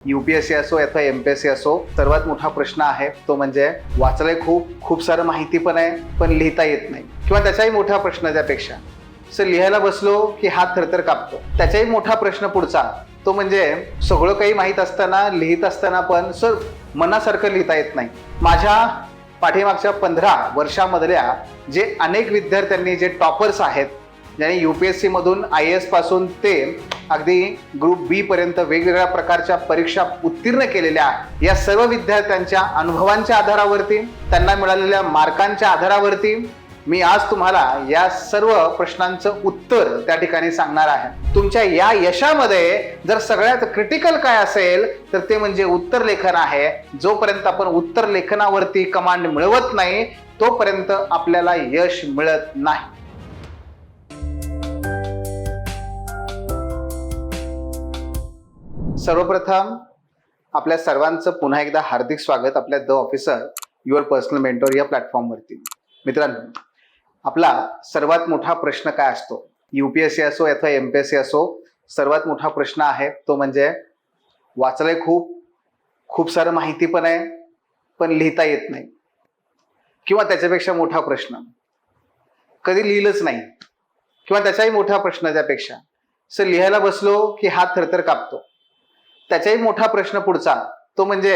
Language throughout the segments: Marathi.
UPSC असो अथवा MPSC असो, सर्वात मोठा प्रश्न आहे तो म्हणजे वाचलंय खूप सारं माहिती पण आहे, पण लिहिता येत नाही. किंवा त्याचाही मोठा प्रश्न त्यापेक्षा सर लिहायला बसलो की हात थरथर कापतो. त्याचाही मोठा प्रश्न पुढचा तो म्हणजे सगळं काही माहीत असताना लिहित असताना पण सर मनासारखं लिहिता येत नाही. माझ्या पाठीमागच्या 15 वर्षामधल्या जे अनेक विद्यार्थ्यांनी जे टॉपर्स आहेत, ज्यांनी UPSC मधून IAS पासून ते अगदी ग्रुप बी पर्यंत वेगवेगळ्या प्रकारच्या परीक्षा उत्तीर्ण केलेल्या आहेत, या सर्व विद्यार्थ्यांच्या अनुभवांच्या आधारावरती, त्यांना मिळालेल्या मार्कांच्या आधारावरती मी आज तुम्हाला या सर्व प्रश्नांचं उत्तर त्या ठिकाणी सांगणार आहे. तुमच्या या यशामध्ये जर सगळ्यात क्रिटिकल काय असेल तर ते म्हणजे उत्तर लेखन आहे. जोपर्यंत आपण उत्तर लेखनावरती कमांड मिळवत नाही तोपर्यंत आपल्याला यश मिळत नाही. सर्वप्रथम आपल्या सर्वांचं पुन्हा एकदा हार्दिक स्वागत आपल्या the officer your personal mentor या प्लॅटफॉर्मवरती. मित्रांनो, आपला सर्वात मोठा प्रश्न काय असतो? UPSC असो अथवा MPSC असो, सर्वात मोठा प्रश्न आहे तो म्हणजे वाचलंय खूप सारं माहिती पण आहे, पण लिहिता येत नाही. किंवा त्याच्यापेक्षा मोठा प्रश्न कधी लिहिलंच नाही. किंवा त्याचाही मोठा प्रश्न त्यापेक्षा सर लिहायला बसलो की हात थरथर कापतो. त्याचाही मोठा प्रश्न पुढचा तो म्हणजे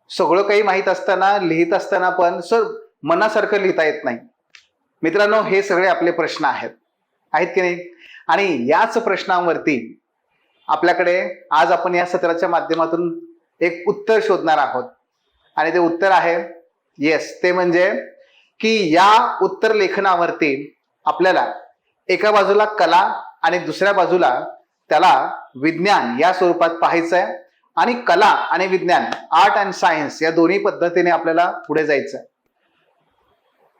सगळं काही माहीत असताना लिहित असताना पण सर मनासारखं लिहिता येत नाही. मित्रांनो, हे सगळे आपले प्रश्न आहेत की नाही? आणि याच प्रश्नांवरती आपल्याकडे आज आपण या सत्राच्या माध्यमातून एक उत्तर शोधणार आहोत. आणि ते उत्तर आहे येस, ते म्हणजे की या उत्तर लेखनावरती आपल्याला एका बाजूला कला आणि दुसऱ्या बाजूला त्याला विज्ञान या स्वरूपात पाहायचं आहे. आणि कला आणि विज्ञान, आर्ट अँड सायन्स या दोन्ही पद्धतीने आपल्याला पुढे जायचं आहे.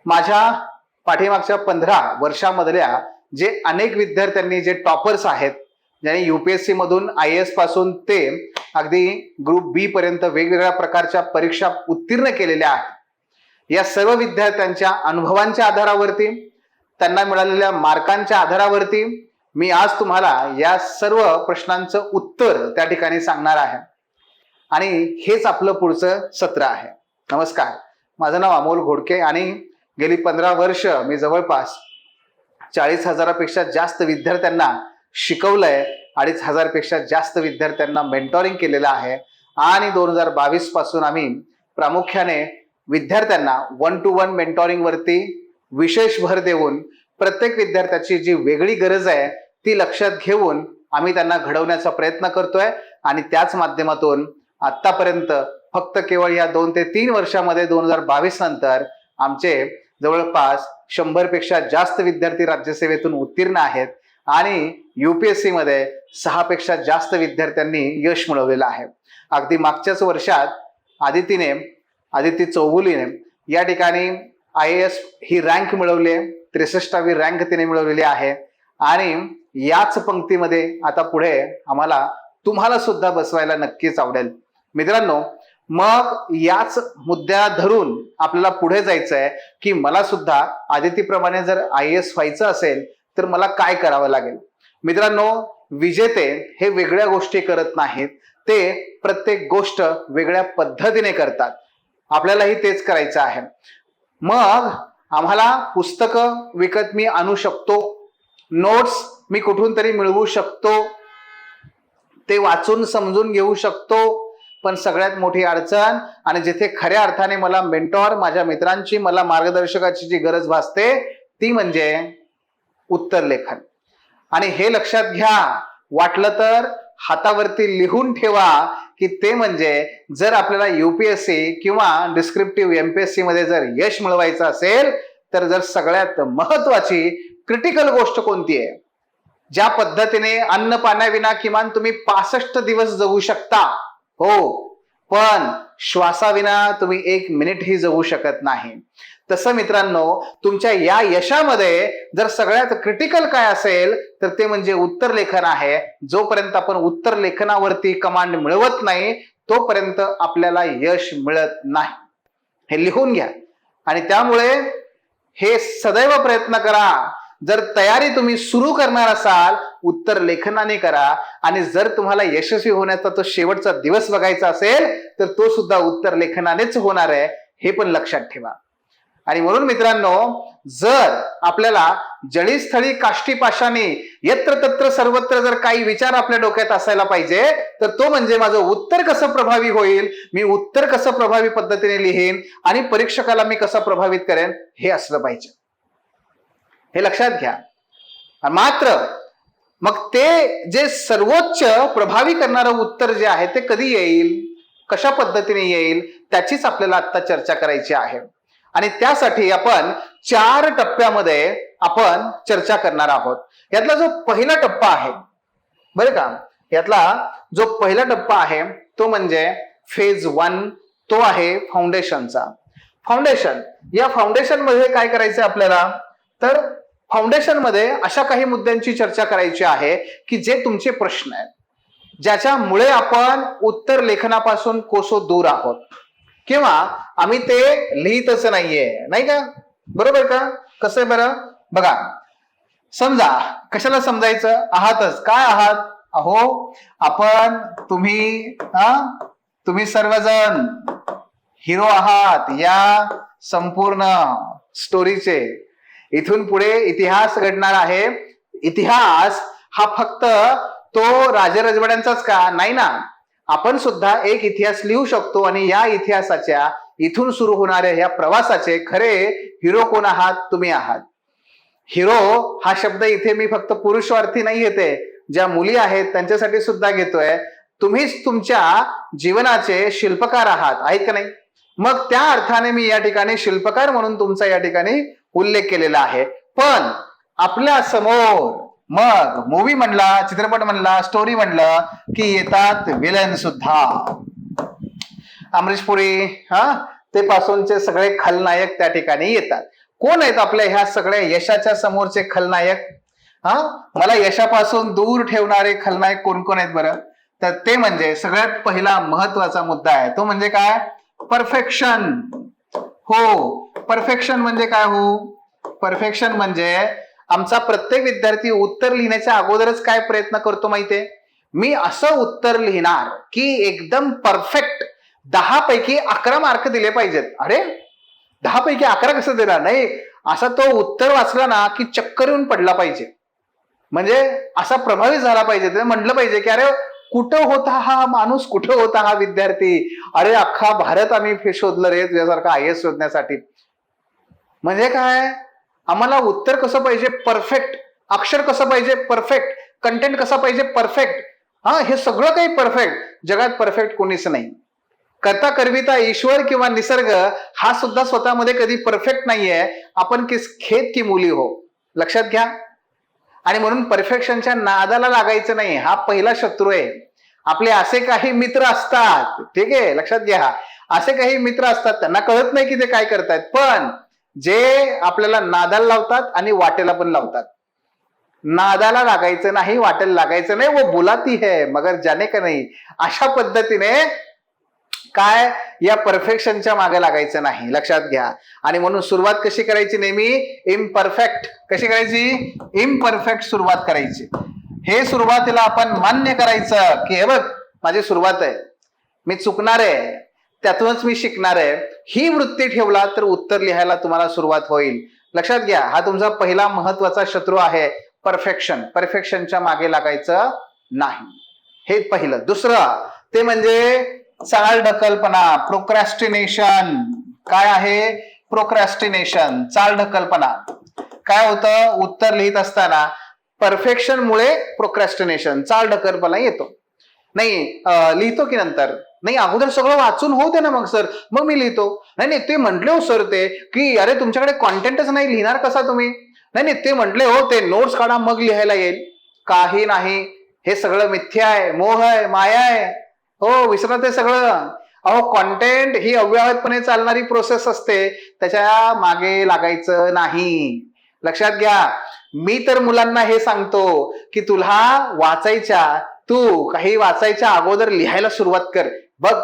माझ्या पाठीमागच्या 15 वर्षामधल्या जे अनेक विद्यार्थ्यांनी जे टॉपर्स आहेत, ज्यांनी UPSC मधून IAS पासून ते अगदी ग्रुप बी पर्यंत वेगवेगळ्या प्रकारच्या परीक्षा उत्तीर्ण केलेल्या आहेत, या सर्व विद्यार्थ्यांच्या अनुभवांच्या आधारावरती, त्यांना मिळालेल्या मार्कांच्या आधारावरती मी आज तुम्हाला या सर्व प्रश्नांचं उत्तर त्या ठिकाणी सांगणार आहे. आणि हेच आपलं पुढचं सत्र आहे. नमस्कार, माझं नाव अमोल घोडके आणि गेली 15 वर्ष मी जवळपास 40,000 पेक्षा जास्त विद्यार्थ्यांना शिकवलंय. 2,500 पेक्षा जास्त विद्यार्थ्यांना मेंटॉरिंग केलेलं आहे. आणि 2022 पासून आम्ही प्रामुख्याने विद्यार्थ्यांना 1-to-1 मेंटॉरिंग वरती विशेष भर देऊन प्रत्येक विद्यार्थ्याची जी वेगळी गरज आहे ती लक्षात घेऊन आम्ही त्यांना घडवण्याचा प्रयत्न करतोय. आणि त्याच माध्यमातून आतापर्यंत फक्त केवळ या 2 ते 3 वर्षामध्ये 2022 नंतर आमचे जवळपास 100 पेक्षा जास्त विद्यार्थी राज्यसेवेतून उत्तीर्ण आहेत. आणि UPSC मध्ये 6 पेक्षा जास्त विद्यार्थ्यांनी यश मिळवलेलं आहे. अगदी मागच्याच वर्षात आदिती चौगुलीने या ठिकाणी IAS ही रँक मिळवली आहे. 63वी रँक तिने मिळवलेली आहे. आणि याच पंक्तीमध्ये आता पुढे आम्हाला तुम्हाला सुद्धा बसवायला नक्कीच आवडेल. मित्रांनो, मग याच मुद्द्याला धरून आपल्याला पुढे जायचं आहे की मला सुद्धा आदितीप्रमाणे जर IAS व्हायचं असेल तर मला काय करावं लागेल. मित्रांनो, विजेते हे वेगळ्या गोष्टी करत नाहीत, ते प्रत्येक गोष्ट वेगळ्या पद्धतीने करतात. आपल्यालाही तेच करायचं आहे. मग आम्हाला पुस्तकं विकत मी आणू शकतो, नोट्स मी कुठून तरी मिळवू शकतो, ते वाचून समजून घेऊ शकतो. पण सगळ्यात मोठी अडचण आणि जिथे खऱ्या अर्थाने मला मेंटॉर, माझ्या मित्रांची, मला मार्गदर्शकाची जी गरज भासते ती म्हणजे उत्तर लेखन. आणि हे लक्षात घ्या, वाटलं तर हातावरती लिहून ठेवा की ते म्हणजे जर आपल्याला UPSC किंवा डिस्क्रिप्टिव्ह MPSC मध्ये जर यश मिळवायचं असेल तर जर सगळ्यात महत्वाची क्रिटिकल गोष्ट कोणती आहे, ज्या पद्धतीने अन्न पाण्याविना किमान तुम्ही 65 दिवस जगू शकता, हो, पण श्वासाविना तुम्ही 1 मिनिटही जगू शकत नाही. तसं मित्रांनो, तुमच्या या यशामध्ये जर सगळ्यात क्रिटिकल काय असेल तर ते म्हणजे उत्तर लेखन आहे. जोपर्यंत आपण उत्तर लेखनावरती कमांड मिळवत नाही तोपर्यंत आपल्याला यश मिळत नाही. हे लिहून घ्या. आणि त्यामुळे हे सदैव प्रयत्न करा जर तयारी तुम्ही सुरू करणार असाल, उत्तर लेखनाने करा. आणि जर तुम्हाला यशस्वी होण्याचा तो शेवटचा दिवस बघायचा असेल तर तो सुद्धा उत्तर लेखनानेच होणार आहे, हे पण लक्षात ठेवा. आणि म्हणून मित्रांनो, जर आपल्याला जळीस्थळी काष्टी पाषाणी यत्र तत्र सर्वत्र जर काही विचार आपल्या डोक्यात असायला पाहिजे, तर तो म्हणजे माझं उत्तर कसं प्रभावी होईल, मी उत्तर कसं प्रभावी पद्धतीने लिहीन आणि परीक्षकाला मी कसं प्रभावित करेन, हे असलं पाहिजे. हे लक्षात घ्या. मात्र मग ते जे सर्वोच्च प्रभावी करणारं उत्तर जे आहे ते कधी येईल, कशा पद्धतीने येईल, त्याचीच आपल्याला आता चर्चा करायची आहे. आणि त्यासाठी आपण 4 टप्प्यामध्ये आपण चर्चा करणार आहोत. यातला जो पहिला टप्पा आहे बरं का, यातला जो पहिला टप्पा आहे तो म्हणजे फेज 1, तो आहे फाउंडेशनचा. फाउंडेशन, या फाउंडेशन मध्ये काय करायचं आपल्याला, तर फाउंडेशन मध्ये अशा काही मुद्द्यांची चर्चा करायची आहे की जे तुमचे प्रश्न आहेत, ज्याच्यामुळे आपण उत्तर लेखनापासून कोसो दूर आहोत, किंवा आम्ही ते लिहितच नाहीये, नाही का? बरोबर का? कसं आहे बरं बघा. समजा, कशाला समजायचं, आहातच. काय आहात? अहो आपण, तुम्ही सर्वजण हिरो आहात या संपूर्ण स्टोरीचे. इथून पुढे इतिहास घडणार आहे. इतिहास हा फक्त तो राजरजवाड्यांचाच का? नाही ना. आपण सुद्धा एक इतिहास लिहू शकतो आणि या इतिहासाच्या, इथून सुरू होणाऱ्या या प्रवासाचे खरे हिरो कोण आहात? तुम्ही आहात. हिरो हा शब्द इथे मी फक्त पुरुषार्थी नाही घेते, ज्या मुली आहेत त्यांच्यासाठी सुद्धा घेतोय. तुम्हीच तुमच्या जीवनाचे शिल्पकार आहात, आहेत का नाही? मग त्या अर्थाने मी या ठिकाणी शिल्पकार म्हणून तुमचा या ठिकाणी उल्लेख केलेला आहे. पण आपल्या समोर मग मूवी म्हणला, चित्रपट म्हणला, स्टोरी म्हणलं की येतात विलन सुद्धा. अमरीश पुरी ते पासूनचे सगळे खलनायक त्या ठिकाणी येतात. कोण आहेत आपल्या ह्या सगळ्या यशाच्या समोरचे खलनायक? मला यशापासून दूर ठेवणारे खलनायक कोण कोण आहेत बरं? तर ते म्हणजे सगळ्यात पहिला महत्वाचा मुद्दा आहे, तो म्हणजे काय? परफेक्शन. हो, परफेक्शन म्हणजे काय? हो, परफेक्शन म्हणजे आमचा प्रत्येक विद्यार्थी उत्तर लिहिण्याच्या अगोदरच काय प्रयत्न करतो माहितीये? मी असं उत्तर लिहिणार की एकदम परफेक्ट, 10 पैकी 11 मार्क दिले पाहिजेत. अरे 10 पैकी 11 कसं देणार? नाही, असा तो उत्तर वाचला ना की चक्कर येऊन पडला पाहिजे, म्हणजे असा प्रभावित झाला पाहिजे. ते म्हटलं पाहिजे की अरे कुठं होता हा माणूस, कुठं होता हा विद्यार्थी, अरे अख्खा भारत आम्ही शोधलं रे तुझ्यासारखा IAS शोधण्यासाठी. म्हणजे काय, आम्हाला उत्तर कसं पाहिजे? परफेक्ट. अक्षर कसं पाहिजे? परफेक्ट. कंटेंट कसं पाहिजे? परफेक्ट. हे सगळं काही परफेक्ट. जगात परफेक्ट कोणीच नाही. करता करविता ईश्वर किंवा निसर्ग हा सुद्धा स्वतःमध्ये कधी परफेक्ट नाहीये. आपण किस खेत की मुली हो, लक्षात घ्या. आणि म्हणून परफेक्शनच्या नादाला लागायचं नाही, हा पहिला शत्रू आहे. आपले असे काही मित्र असतात, ठीक आहे, लक्षात घ्या. असे काही मित्र असतात, त्यांना कळत नाही की ते काय करतायत, पण जे आपल्याला नादाला लावतात आणि वाटेला पण लावतात. नादाला लागायचं नाही, वाटेला लागायचं नाही, वो बुलाती है मगर जाने का नाही. अशा पद्धतीने काय, या परफेक्शनच्या मागे लागायचं नाही, लक्षात घ्या. आणि म्हणून सुरुवात कशी करायची? नेहमी इम्परफेक्ट. कशी करायची? इम्परफेक्ट सुरुवात करायची. हे सुरुवातीला आपण मान्य करायचं की हे बघ माझी सुरुवात आहे, मी चुकणार आहे, त्यातूनच मी शिकणार आहे. ही वृत्ती ठेवला तर उत्तर लिहायला तुम्हाला सुरुवात होईल. लक्षात घ्या, हा तुमचा पहिला महत्वाचा शत्रू आहे, परफेक्शन. परफेक्शनच्या मागे लागायचं नाही, हे पहिलं. दुसरं ते म्हणजे चाल ढकलपणा, प्रोक्रॅस्टिनेशन. काय आहे? प्रोक्रॅस्टिनेशन, चाल ढकलपणा. काय होतं? उत्तर लिहित असताना परफेक्शन मुळे प्रोक्रॅस्टिनेशन, चाल ढकलपणा येतो. नाही लिहितो की नंतर, नाही अगोदर सगळं वाचून होते ना मग सर, मग मी लिहितो. नाही नाही ते म्हटले हो सर ते की अरे तुमच्याकडे कॉन्टेंटच नाही, लिहिणार कसा तुम्ही? नाही नाही ते म्हटले हो ते नोट्स काढा मग लिहायला येईल. काही नाही, हे सगळं मिथ्या आहे, मोह आहे, माया आहे. हो, विसरा ते सगळं. अहो कॉन्टेंट ही अव्याहतपणे चालणारी प्रोसेस असते, त्याच्या मागे लागायचं नाही, लक्षात घ्या. मी तर मुलांना हे सांगतो की तू काही वाचायच्या अगोदर लिहायला सुरुवात कर. बघ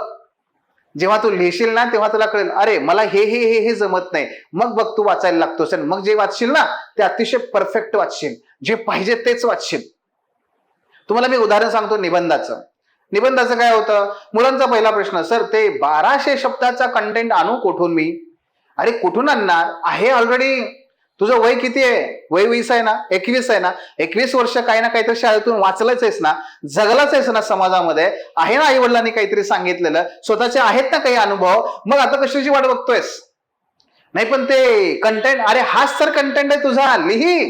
जेव्हा तू लिहिशील ना तेव्हा तुला कळेल, अरे मला हे हे हे हे जमत नाही. मग बघ तू वाचायला लागतोस आणि मग जे वाचशील ना ते अतिशय परफेक्ट वाचशील, जे पाहिजे तेच वाचशील. तुम्हाला मी उदाहरण सांगतो निबंधाचं. निबंधाचं काय होतं, मुलांचा पहिला प्रश्न, सर ते 1200 शब्दाचा कंटेंट आणू कुठून मी? अरे कुठून आणणार आहे, ऑलरेडी तुझं वय किती आहे? वय 20 आहे ना, 21 आहे ना, 21 वर्ष काही ना काहीतरी शाळेतून वाचलंच आहेस ना, जगलाच आहेस ना समाजामध्ये, आहे ना आई वडिलांनी काहीतरी सांगितलेलं, स्वतःचे आहेत ना काही अनुभव, मग आता कशाची वाट बघतोयस? नाही पण ते कंटेंट, अरे हाच तर कंटेंट आहे तुझा, लिही,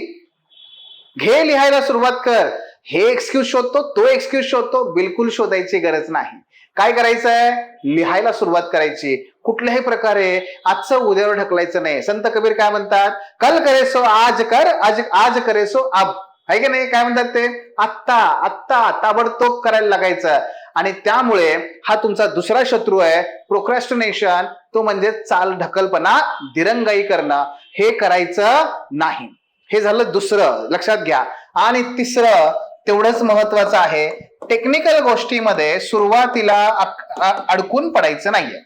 घे लिहायला सुरुवात कर. हे एक्सक्यूज शोधतो, तो एक्सक्यूज शोधतो, बिलकुल शोधायची गरज नाही. काय करायचंय, लिहायला सुरुवात करायची. कुठल्याही प्रकारे आजचं उद्यावर ढकलायचं नाही. संत कबीर काय म्हणतात, कल करे सो आज कर, आज करे सो अब. आहे की नाही, काय म्हणतात ते, आत्ता आत्ता ताबडतोब करायला लागायचं. आणि त्यामुळे हा तुमचा दुसरा शत्रू आहे, प्रोक्रॅस्टिनेशन, तो म्हणजे चाल ढकलपणा, दिरंगाई करणं. हे करायचं नाही. हे झालं दुसरं, लक्षात घ्या. आणि तिसरं तेवढंच महत्वाचं आहे, टेक्निकल गोष्टीमध्ये सुरुवातीला अडकून पडायचं नाहीये.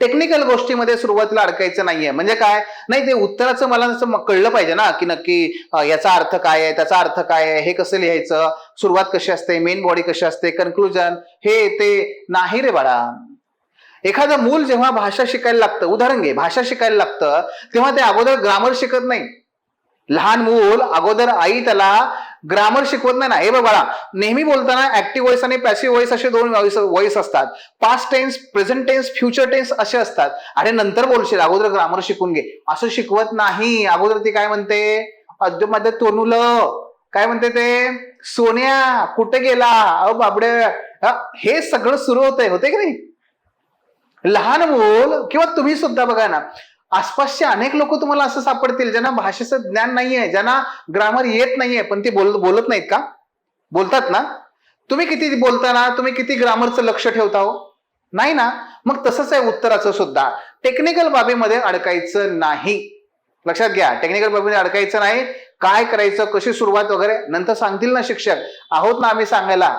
टेक्निकल गोष्टीमध्ये सुरुवातीला अडकायचं नाहीये. म्हणजे काय, नाही ते उत्तराचं मला कळलं पाहिजे ना, की नक्की याचा अर्थ काय आहे, त्याचा अर्थ काय आहे, हे कसं लिहायचं, सुरुवात कशी असते, मेन बॉडी कशी असते, कन्क्लुजन, हे ते नाही रे बाळा. एखादं मूल जेव्हा भाषा शिकायला लागतं, उदाहरण घे, भाषा शिकायला लागतं तेव्हा ते अगोदर ग्रामर शिकत नाही. लहान मूल अगोदर आई त्याला ग्रामर शिकवत नाही ना. हे बाळा, नेहमी बोलताना ऍक्टिव्ह वॉइस आणि पॅसिव्ह वॉइस असे दोन वॉइस असतात. Past tense, present tense, future tense असे असतात. अरे नंतर बोलशील, अगोदर ग्रामर शिकून घे, असं शिकवत नाही. अगोदर ती काय म्हणते, अद्यमध्ये तोनुलं, काय म्हणते ते, सोन्या कुठे गेला, अ बाबडे, हे सगळं सुरू होते की नाही. लहान मूल किंवा तुम्ही सुद्धा बघा ना, आसपासचे अनेक लोक तुम्हाला असं सापडतील ज्यांना भाषेचं ज्ञान नाहीये, ज्यांना ग्रामर येत नाहीये, पण ते बोलत नाहीत का? बोलतात ना. तुम्ही किती बोलताना, तुम्ही किती ग्रामरचं लक्ष ठेवता हो? नाही ना. मग तसंच आहे उत्तराचं सुद्धा. टेक्निकल बाबीमध्ये अडकायचं नाही. लक्षात घ्या, टेक्निकल बाबीमध्ये अडकायचं नाही. काय करायचं, कशी सुरुवात वगैरे नंतर सांगतील ना शिक्षक, आहोत ना आम्ही सांगायला.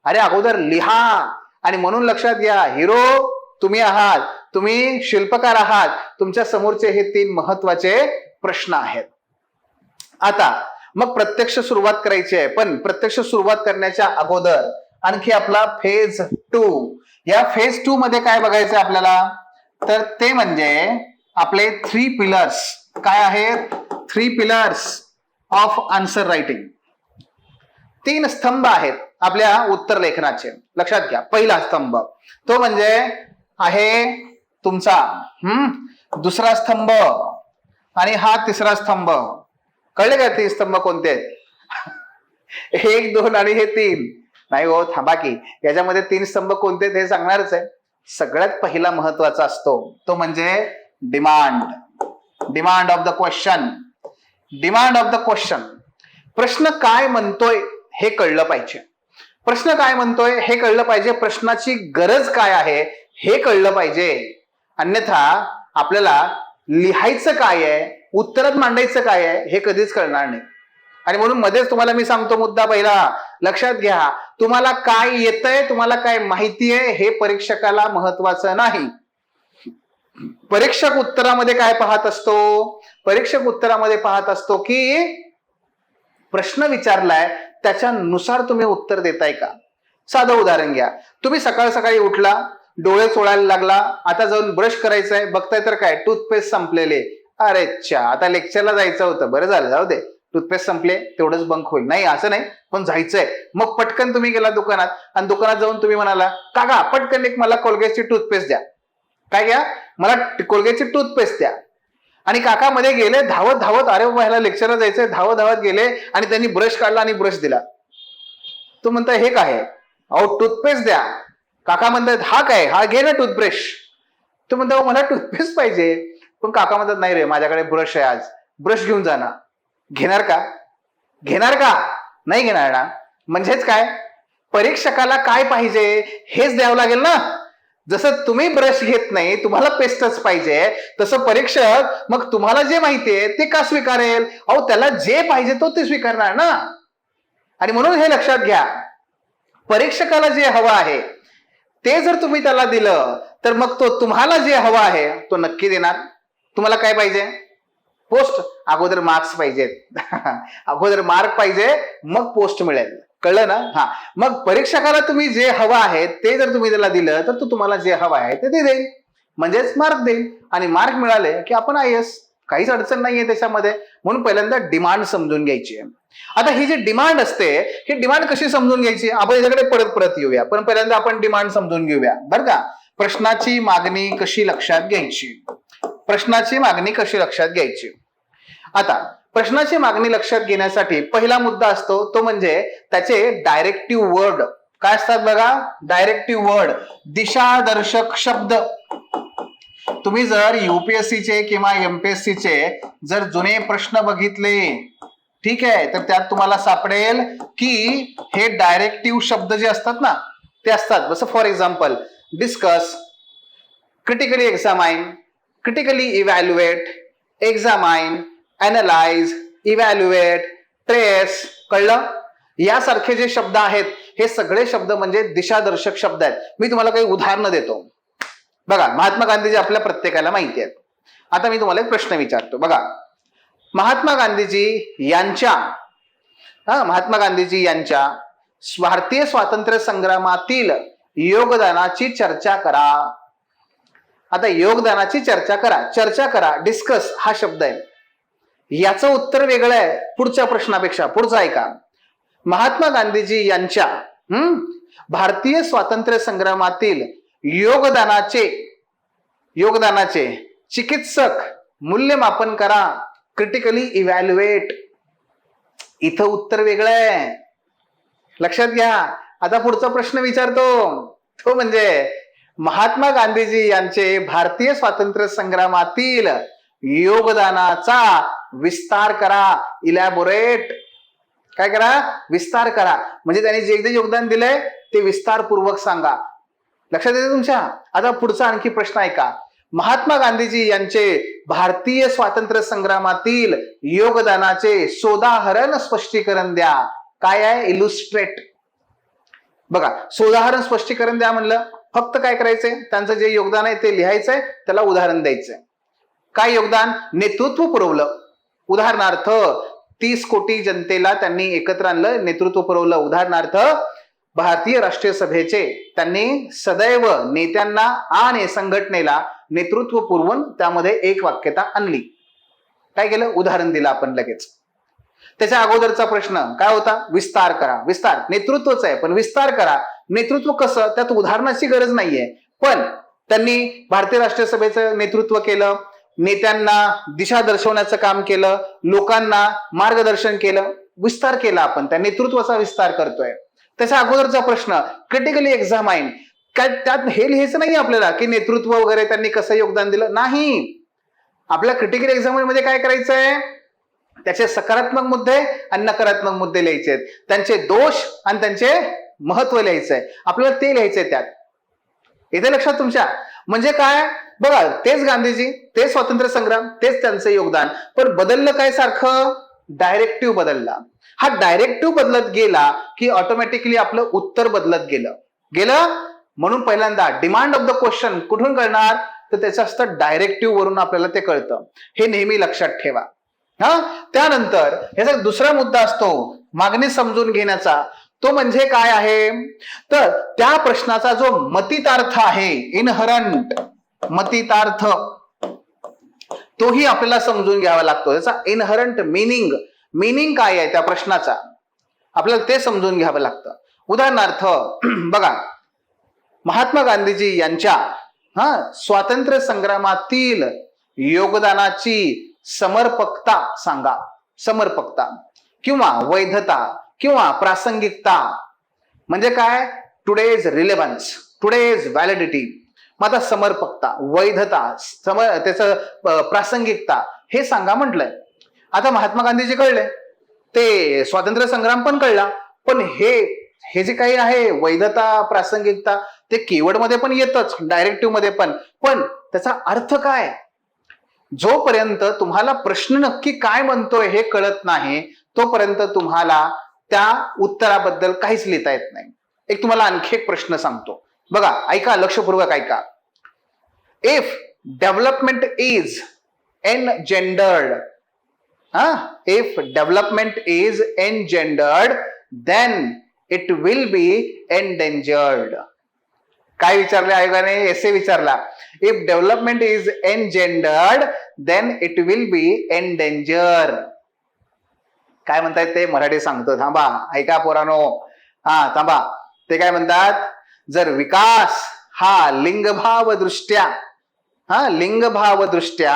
अरे अगोदर लिहा. आणि म्हणून लक्षात घ्या, हिरो तुम्ही आहात, तुम्ही शिल्पकार आहात. तुमच्या समोरचे हे 3 महत्वाचे प्रश्न आहेत. आता मग प्रत्यक्ष सुरुवात करायची आहे, पण प्रत्यक्ष सुरुवात करण्याच्या अगोदर आणखी आपला फेज 2. या फेज 2 मध्ये काय बघायचं आपल्याला, तर ते म्हणजे आपले 3 पिलर्स. काय आहेत, 3 पिलर्स ऑफ आन्सर रायटिंग. 3 स्तंभ आहेत आपल्या उत्तर लेखनाचे. लक्षात घ्या, पहिला स्तंभ तो म्हणजे आहे तुमचा दुसरा स्तंभ, आणि हा तिसरा स्तंभ. कळले का 3 स्तंभ कोणते आहेत? 1, 2 आणि हे 3 नाही हो, थांबा की, याच्यामध्ये 3 स्तंभ कोणते हे सांगणारच आहे. सगळ्यात पहिला महत्वाचा असतो तो म्हणजे demand. Demand of the question. Demand of the question. प्रश्न काय म्हणतोय हे कळलं पाहिजे. प्रश्न काय म्हणतोय हे कळलं पाहिजे. प्रश्नाची गरज काय आहे हे कळलं पाहिजे. अन्यथा आपल्याला लिहायचं काय आहे, उत्तरात मांडायचं काय आहे हे कधीच कळणार नाही. आणि म्हणून मध्येच तुम्हाला मी सांगतो मुद्दा पहिला, लक्षात घ्या, तुम्हाला काय येतंय, तुम्हाला काय माहिती आहे हे परीक्षकाला महत्वाचं नाही. परीक्षक उत्तरामध्ये काय पाहत असतो, परीक्षक उत्तरामध्ये पाहत असतो की प्रश्न विचारलाय त्याच्यानुसार तुम्ही उत्तर देताय का. साधं उदाहरण घ्या, तुम्ही सकाळ सकाळी उठला, डोळे चोळायला लागला, आता जाऊन ब्रश करायचंय, बघताय तर काय, टूथपेस्ट संपलेले. अरे च्या, आता लेक्चरला जायचं होतं, बरं झालं, जाऊ दे, टूथपेस्ट संपले तेवढंच बंक होईल. नाही असं नाही, पण जायचंय. मग पटकन तुम्ही गेला दुकानात, आणि दुकानात जाऊन तुम्ही म्हणाला, काका पटकन एक मला कोलगेटची टूथपेस्ट द्या. काय घ्या, मला कोलगेटची टूथपेस्ट द्या. आणि काका मध्ये गेले धावत धावत, अरे बाबा ह्याला लेक्चरला जायचंय, धावत धावत गेले आणि त्यांनी ब्रश काढला आणि ब्रश दिला. तो म्हणताय हे काय, अहो टूथपेस्ट द्या. काका म्हणतात हा काय, हा घे ना टूथब्रश. तो म्हणतो मला टूथपेस्ट पाहिजे. पण काका म्हणतात नाही रे, माझ्याकडे ब्रश आहे, आज ब्रश घेऊन जा ना. घेणार का, घेणार का, नाही घेणार ना. म्हणजेच काय, परीक्षकाला काय पाहिजे हेच द्यावं लागेल ना. जसं तुम्ही ब्रश घेत नाही, तुम्हाला पेस्टच पाहिजे, तसं परीक्षक मग तुम्हाला जे माहितीये ते का स्वीकारेल. अहो त्याला जे पाहिजे तो ते स्वीकारणार ना. आणि म्हणून हे लक्षात घ्या, परीक्षकाला जे हवं आहे ते जर तुम्ही त्याला दिलं तर मग तो तुम्हाला जे हवा आहे तो नक्की देणार. तुम्हाला काय पाहिजे? पोस्ट. अगोदर मार्क्स पाहिजेत. अगोदर मार्क पाहिजे, मग पोस्ट मिळेल. कळलं ना? हा. मग परीक्षकाला तुम्ही जे हवं आहे ते जर तुम्ही त्याला दिलं तर तो तुम्हाला जे हवं आहे ते देईल, म्हणजेच मार्क देईल. आणि मार्क मिळाले की आपण IAS. काहीच अडचण नाहीये त्याच्यामध्ये. म्हणून पहिल्यांदा डिमांड समजून घ्यायची आहे. आता ही जी डिमांड असते, ही डिमांड कशी समजून घ्यायची आपण याच्याकडे परत परत येऊया, पण पहिल्यांदा आपण डिमांड समजून घेऊया बरं का. प्रश्नाची मागणी कशी लक्षात घ्यायची? प्रश्नाची मागणी कशी लक्षात घ्यायची? आता प्रश्नाची मागणी लक्षात घेण्यासाठी पहिला मुद्दा असतो तो म्हणजे त्याचे डायरेक्टिव्ह वर्ड. काय असतात बघा? डायरेक्टिव्ह वर्ड, दिशादर्शक शब्द. तुम्ही जर UPSCचे किंवा MPSC चे जर जुने प्रश्न बघितले, ठीक आहे, तर त्यात तुम्हाला सापडेल की हे डायरेक्टिव्ह शब्द जे असतात ना ते असतात. जसं for example discuss, critically examine, critically evaluate, examine, analyse, evaluate, trace. कळलं? यासारखे जे शब्द आहेत हे सगळे शब्द म्हणजे दिशादर्शक शब्द आहेत. मी तुम्हाला काही उदाहरणं देतो. बघा, महात्मा गांधीजी आपल्या प्रत्येकाला माहिती आहेत. आता मी तुम्हाला एक प्रश्न विचारतो. बघा, महात्मा गांधीजी यांच्या भारतीय स्वातंत्र्य संग्रामातील योगदानाची चर्चा करा. आता योगदानाची चर्चा करा, चर्चा करा, डिस्कस हा शब्द आहे. याचं उत्तर वेगळं आहे पुढच्या प्रश्नापेक्षा. पुढचा ऐका. महात्मा गांधीजी यांच्या भारतीय स्वातंत्र्य संग्रामातील योगदानाचे चिकित्सक मूल्यमापन करा, क्रिटिकली इव्हॅल्युएट. इथं उत्तर वेगळं आहे, लक्षात घ्या. आता पुढचा प्रश्न विचारतो तो म्हणजे महात्मा गांधीजी यांचे भारतीय स्वातंत्र्य संग्रामातील योगदानाचा विस्तार करा, इलॅबोरेट. काय करा? विस्तार करा. म्हणजे त्यांनी जे जे योगदान दिलंय ते विस्तारपूर्वक सांगा. लक्षात येते तुमच्या? आता पुढचा आणखी प्रश्न ऐका. महात्मा गांधीजी यांचे भारतीय स्वातंत्र्य संग्रामातील योगदानाचे सोदाहरण स्पष्टीकरण द्या. काय आहे? इलुस्ट्रेट. बघा, सोदाहरण स्पष्टीकरण द्या म्हणलं, फक्त काय करायचंय? त्यांचं जे योगदान आहे ते लिहायचंय, त्याला उदाहरण द्यायचंय. काय योगदान? नेतृत्व पुरवलं. उदाहरणार्थ 30 कोटी जनतेला त्यांनी एकत्र आणलं, नेतृत्व पुरवलं. उदाहरणार्थ भारतीय राष्ट्रीय सभेचे त्यांनी सदैव नेत्यांना आणि संघटनेला नेतृत्व पुरवून त्यामध्ये एक वाक्यता आणली. काय केलं? उदाहरण दिलं आपण लगेच. त्याच्या अगोदरचा प्रश्न काय होता? विस्तार करा. विस्तार नेतृत्वच आहे, पण विस्तार करा. नेतृत्व कसं? त्यात उदाहरणाची गरज नाहीये, पण त्यांनी भारतीय राष्ट्रीय सभेचं नेतृत्व केलं, नेत्यांना दिशा दर्शवण्याचं काम केलं, लोकांना मार्गदर्शन केलं. विस्तार केला आपण, त्या नेतृत्वाचा विस्तार करतोय. त्याच्या अगोदरचा प्रश्न क्रिटिकली एक्झामाइन. काय त्यात हे लिहायचं नाही आपल्याला की नेतृत्व वगैरे त्यांनी कसं योगदान दिलं, नाही. आपल्या क्रिटिकल एक्झामाइन मध्ये काय करायचंय? त्याचे सकारात्मक मुद्दे आणि नकारात्मक मुद्दे लिहायचे, त्यांचे दोष आणि त्यांचे महत्व लिहायचंय आपल्याला, ते लिहायचंय त्यात. इथे लक्षात तुमच्या? म्हणजे काय बघा, तेच गांधीजी, तेच स्वातंत्र्य संग्राम, तेच त्यांचं योगदान, पण बदललं काय? सारखं डायरेक्टिव्ह बदलला. हा डायरेक्टिव्ह बदलत गेला की ऑटोमॅटिकली आपलं उत्तर बदलत गेलं. म्हणून पहिल्यांदा डिमांड ऑफ द क्वेश्चन कुठून कळणार? तर त्याचं असतं डायरेक्टिव्ह वरून आपल्याला ते कळतं. हे नेहमी लक्षात ठेवा. त्यानंतर याचा दुसरा मुद्दा असतो मागणी समजून घेण्याचा. तो म्हणजे काय आहे? तर त्या प्रश्नाचा जो मतितार्थ आहे, इनहरंट मतितार्थ, तोही आपल्याला समजून घ्यावा लागतो. त्याचा इनहरंट मीनिंग काय आहे त्या प्रश्नाचा, आपल्याला ते समजून घ्यावं लागतं. उदाहरणार्थ बघा, महात्मा गांधीजी यांच्या स्वातंत्र्य संग्रामातील योगदानाची समर्पकता सांगा. समर्पकता किंवा वैधता किंवा प्रासंगिकता म्हणजे काय? Today's relevance, today's validity. मग आता समर्पकता, वैधता, त्याचं प्रासंगिकता हे सांगा म्हटलंय. आता महात्मा गांधीजी कळले, ते स्वातंत्र्य संग्राम पण कळला, पण हे जे काही आहे वैधता, प्रासंगिकता, ते कीवर्ड मध्ये पण येतच, डायरेक्टिव्ह मध्ये पण त्याचा अर्थ काय? जोपर्यंत तुम्हाला प्रश्न नक्की काय म्हणतोय हे कळत नाही तोपर्यंत तुम्हाला त्या उत्तराबद्दल काहीच लिहिता येत नाही. एक तुम्हाला आणखी एक प्रश्न सांगतो. बघा, ऐका, लक्षपूर्वक ऐका. If development is engendered, if development is engendered, then it will be endangered. काय विचारले आयोगाने? एसे विचारला. If development is engendered, then it will be endangered. काय म्हणतायत ते मराठी सांगतो, थांबा, ऐका पोरानो. थांबा. ते काय म्हणतात? जर विकास हा लिंगभाव दृष्ट्या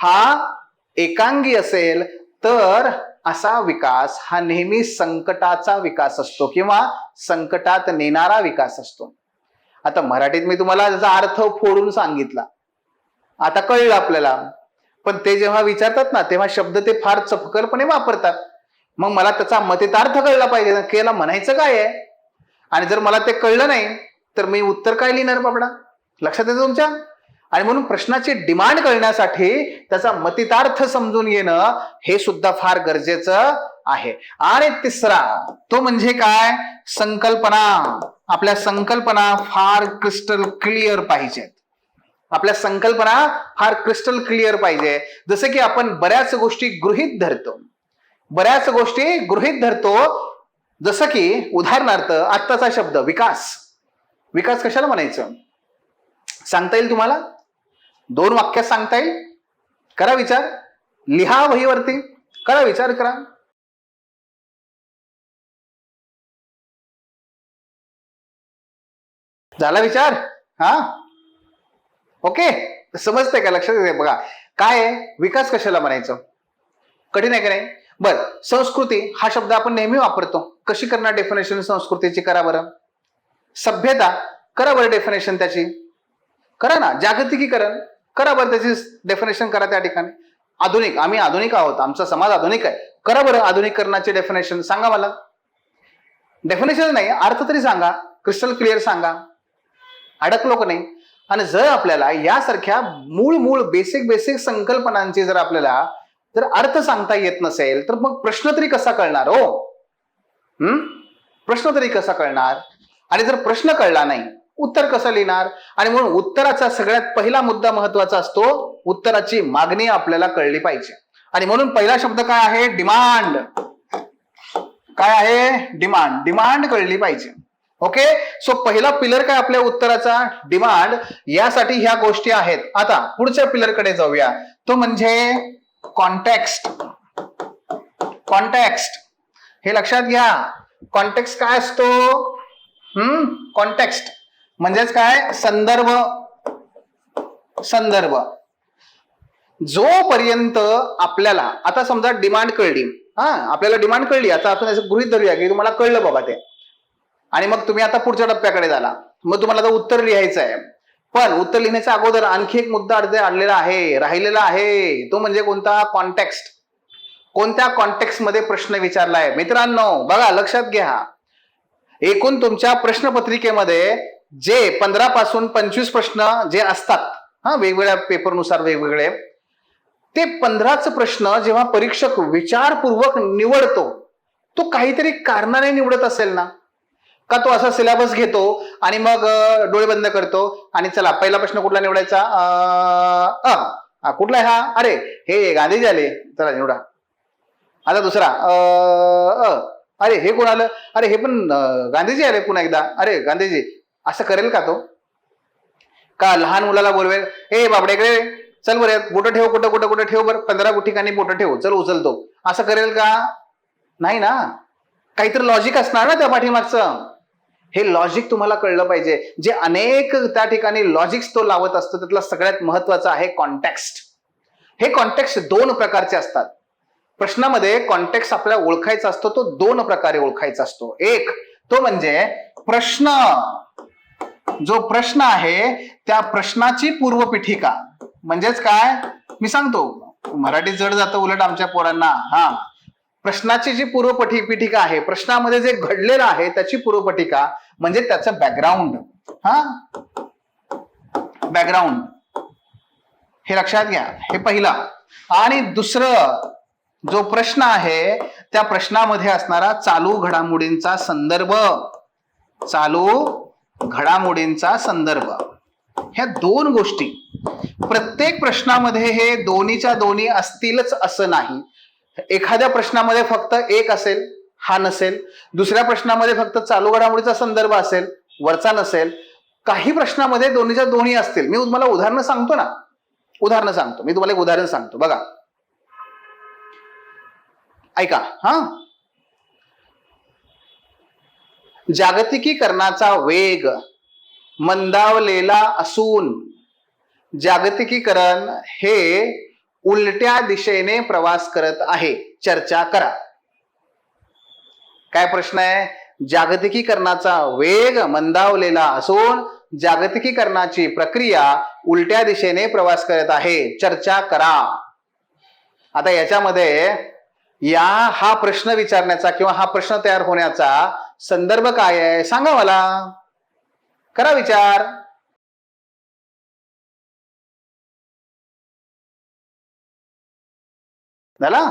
हा एकांगी असेल तर असा विकास हा नेहमी संकटाचा विकास असतो किंवा संकटात नेणारा विकास असतो. आता मराठीत मी तुम्हाला त्याचा अर्थ फोडून सांगितला, आता कळलं आपल्याला. पण ते जेव्हा विचारतात ना तेव्हा शब्द ते फार चपकलपणे वापरतात. मग मला त्याचा मतितार्थ कळला पाहिजे ना, केला म्हणायचं काय आहे. आणि जर मला ते कळलं नाही तर मी उत्तर काय लिहिणार बाबडा? लक्षात येतं तुमच्या? आणि म्हणून प्रश्नाची डिमांड कळण्यासाठी त्याचा मतितार्थ समजून घेणं हे सुद्धा फार गरजेचं आहे. आणि तिसरा तो म्हणजे काय? संकल्पना. आपल्या संकल्पना फार क्रिस्टल क्लिअर पाहिजेत. आपल्या संकल्पना फार क्रिस्टल क्लिअर पाहिजे. जसं की आपण बऱ्याच गोष्टी गृहीत धरतो. जसं की उदाहरणार्थ आत्ताचा शब्द विकास. विकास कशाला म्हणायचं सांगता येईल तुम्हाला? 2 वाक्यात सांगता येईल? करा विचार, लिहा वहीवरती, करा विचार करा. झाला विचार? ओके, समजतंय का? लक्षात येते? बघा काय आहे, विकास कशाला म्हणायचं? कठीण आहे का नाही? बर, संस्कृती हा शब्द आपण नेहमी वापरतो. कशी करणार डेफिनेशन संस्कृतीची? करा बरं. सभ्यता, करा बरं डेफिनेशन त्याची, करा ना. जागतिकीकरण, करा बरं त्याची डेफिनेशन करा त्या ठिकाणी. आधुनिक, आम्ही आधुनिक आहोत, आमचा समाज आधुनिक आहे, करा बरं आधुनिकीकरणाचे डेफिनेशन सांगा मला. डेफिनेशन नाही, अर्थ तरी सांगा, क्रिस्टल क्लिअर सांगा. अडकलो का नाही? आणि जर आपल्याला यासारख्या मूळ बेसिक संकल्पनांची जर आपल्याला जर अर्थ सांगता येत नसेल तर मग प्रश्न तरी कसा कळणार हो? प्रश्न तरी कसा कळणार? आणि जर प्रश्न कळला नाही उत्तर कसं लिहिणार? आणि म्हणून उत्तराचा सगळ्यात पहिला मुद्दा महत्वाचा असतो, उत्तराची मागणी आपल्याला कळली पाहिजे. आणि म्हणून पहिला शब्द काय आहे? डिमांड. काय आहे? डिमांड. डिमांड कळली पाहिजे. ओके, सो पहिला पिलर काय आपल्या उत्तराचा? डिमांड. यासाठी ह्या गोष्टी आहेत. आता पुढच्या पिलर कडे जाऊया, तो म्हणजे कॉन्टेक्स्ट. कॉन्टेक्स्ट हे लक्षात घ्या. कॉन्टेक्स्ट काय असतो? कॉन्टेक्स्ट म्हणजेच काय? संदर्भ. संदर्भ. जोपर्यंत आपल्याला आता समजा डिमांड कळली, आपल्याला डिमांड कळली, आता आपण असं गृहीत धरूया की तुम्हाला कळलं बाबा ते, आणि मग तुम्ही आता पुढच्या टप्प्याकडे झाला. मग तुम्हाला आता उत्तर लिहायचं आहे. पण उत्तर लिहिण्याच्या अगोदर आणखी एक मुद्दा राहिलेला आहे. तो म्हणजे कोणता? कॉन्टेक्स्ट. कोणत्या कॉन्टेक्स्ट मध्ये प्रश्न विचारलाय? मित्रांनो बघा, लक्षात घ्या. एकूण तुमच्या प्रश्नपत्रिकेमध्ये जे 15 पासून 25 प्रश्न जे असतात, वेगवेगळ्या पेपरनुसार वेगवेगळे, ते 15च प्रश्न जेव्हा परीक्षक विचारपूर्वक निवडतो तो काहीतरी कारणाने निवडत असेल ना? का तो असा सिलेबस घेतो आणि मग डोळे बंद करतो आणि चला पहिला प्रश्न कुठला निवडायचा? कुठला आहे हा? अरे हे गांधीजी आले, चला निवडा. आता दुसरा अरे हे कोण आलं? अरे हे पण गांधीजी आले पुन्हा एकदा, अरे गांधीजी. असं करेल का तो? का लहान मुलाला बोलवेल, हे बाबड्याकडे चल बरं बोटं ठेव, कुठं ठेव बरं, 15 ठिकाणी बोटं ठेव, चल उचलतो. असं करेल का? नाही ना. काहीतरी लॉजिक असणार ना त्या पाठीमागचं. हे लॉजिक तुम्हाला कळलं पाहिजे. जे अनेक त्या ठिकाणी लॉजिक्स तो लावत असतो त्यातला सगळ्यात महत्वाचा आहे कॉन्टेक्स्ट. हे कॉन्टेक्स्ट 2 प्रकारचे असतात. प्रश्नामध्ये कॉन्टेक्स्ट आपल्याला ओळखायचा असतो, तो 2 प्रकारे ओळखायचा असतो. एक तो म्हणजे प्रश्न, जो प्रश्न आहे त्या प्रश्नाची पूर्वपीठिका. म्हणजेच काय? मी सांगतो, मराठी जड जातं उलट आमच्या पोरांना. प्रश्नाची जी पूर्वपीठिका आहे, प्रश्नामध्ये जे घडलेलं आहे त्याची पूर्वपीठिका म्हणजे त्याचं बॅकग्राऊंड. बॅकग्राऊंड हे लक्षात घ्या, हे पहिला. आणि दुसरं जो प्रश्न आहे त्या प्रश्नामध्ये असणारा चालू घडामोडींचा संदर्भ. चालू घडामोडींचा संदर्भ, ह्या दोन गोष्टी प्रत्येक प्रश्नामध्ये हे दोन्हीच्या दोन्ही असतीलच असं नाही. एखाद्या प्रश्नामध्ये फक्त एक असेल, हा नसेल. दुसऱ्या प्रश्नामध्ये फक्त चालू घडामोडीचा संदर्भ असेल, वरचा नसेल. काही प्रश्नामध्ये दोन्हीच्या दोन्ही असतील. मी तुम्हाला उदाहरणं सांगतो ना, मी तुम्हाला एक उदाहरण सांगतो बघा, ऐका. जागतिकीकरणाचा वेग मंदावलेला असून जागतिकीकरण हे उलट्या दिशेने प्रवास करत आहे. चर्चा करा. काय प्रश्न आहे? जागतिकीकरणाचा वेग मंदावलेला असून जागतिकीकरणाची प्रक्रिया उलट्या दिशेने प्रवास करत आहे. चर्चा करा. आता याच्यामध्ये हा प्रश्न विचारण्याचा किंवा हा प्रश्न तयार होण्याचा संदर्भ काय आहे सांगा मला. करा विचार. झाला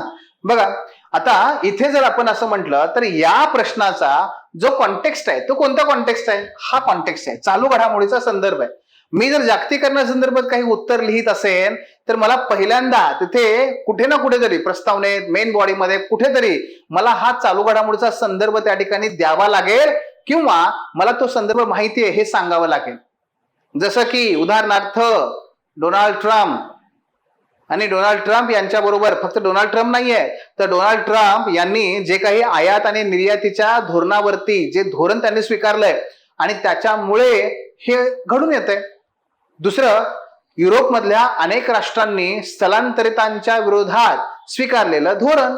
बघा. आता इथे जर आपण असं म्हटलं तर या प्रश्नाचा जो कॉन्टेक्स्ट आहे तो कोणता कॉन्टेक्स्ट आहे? हा कॉन्टेक्स्ट आहे, चालू घडामोडीचा संदर्भ आहे. मी जर जागतिकीकरणासंदर्भात काही उत्तर लिहित असेल तर मला पहिल्यांदा तिथे कुठे ना कुठेतरी प्रस्तावनेत, मेन बॉडीमध्ये कुठेतरी मला हा चालू घडामोडीचा संदर्भ त्या ठिकाणी द्यावा लागेल किंवा मला तो संदर्भ माहिती आहे हे सांगावं लागेल. जसं की उदाहरणार्थ डोनाल्ड ट्रम्प आणि डोनाल्ड ट्रम्प यांच्या बरोबर फक्त डोनाल्ड ट्रम्प नाहीये तर डोनाल्ड ट्रम्प यांनी जे काही आयात आणि निर्यातीच्या धोरणावरती जे धोरण त्यांनी स्वीकारलंय आणि त्याच्यामुळे हे घडून येतंय. दुसरं, युरोपमधल्या अनेक राष्ट्रांनी स्थलांतरितांच्या विरोधात स्वीकारलेलं धोरण.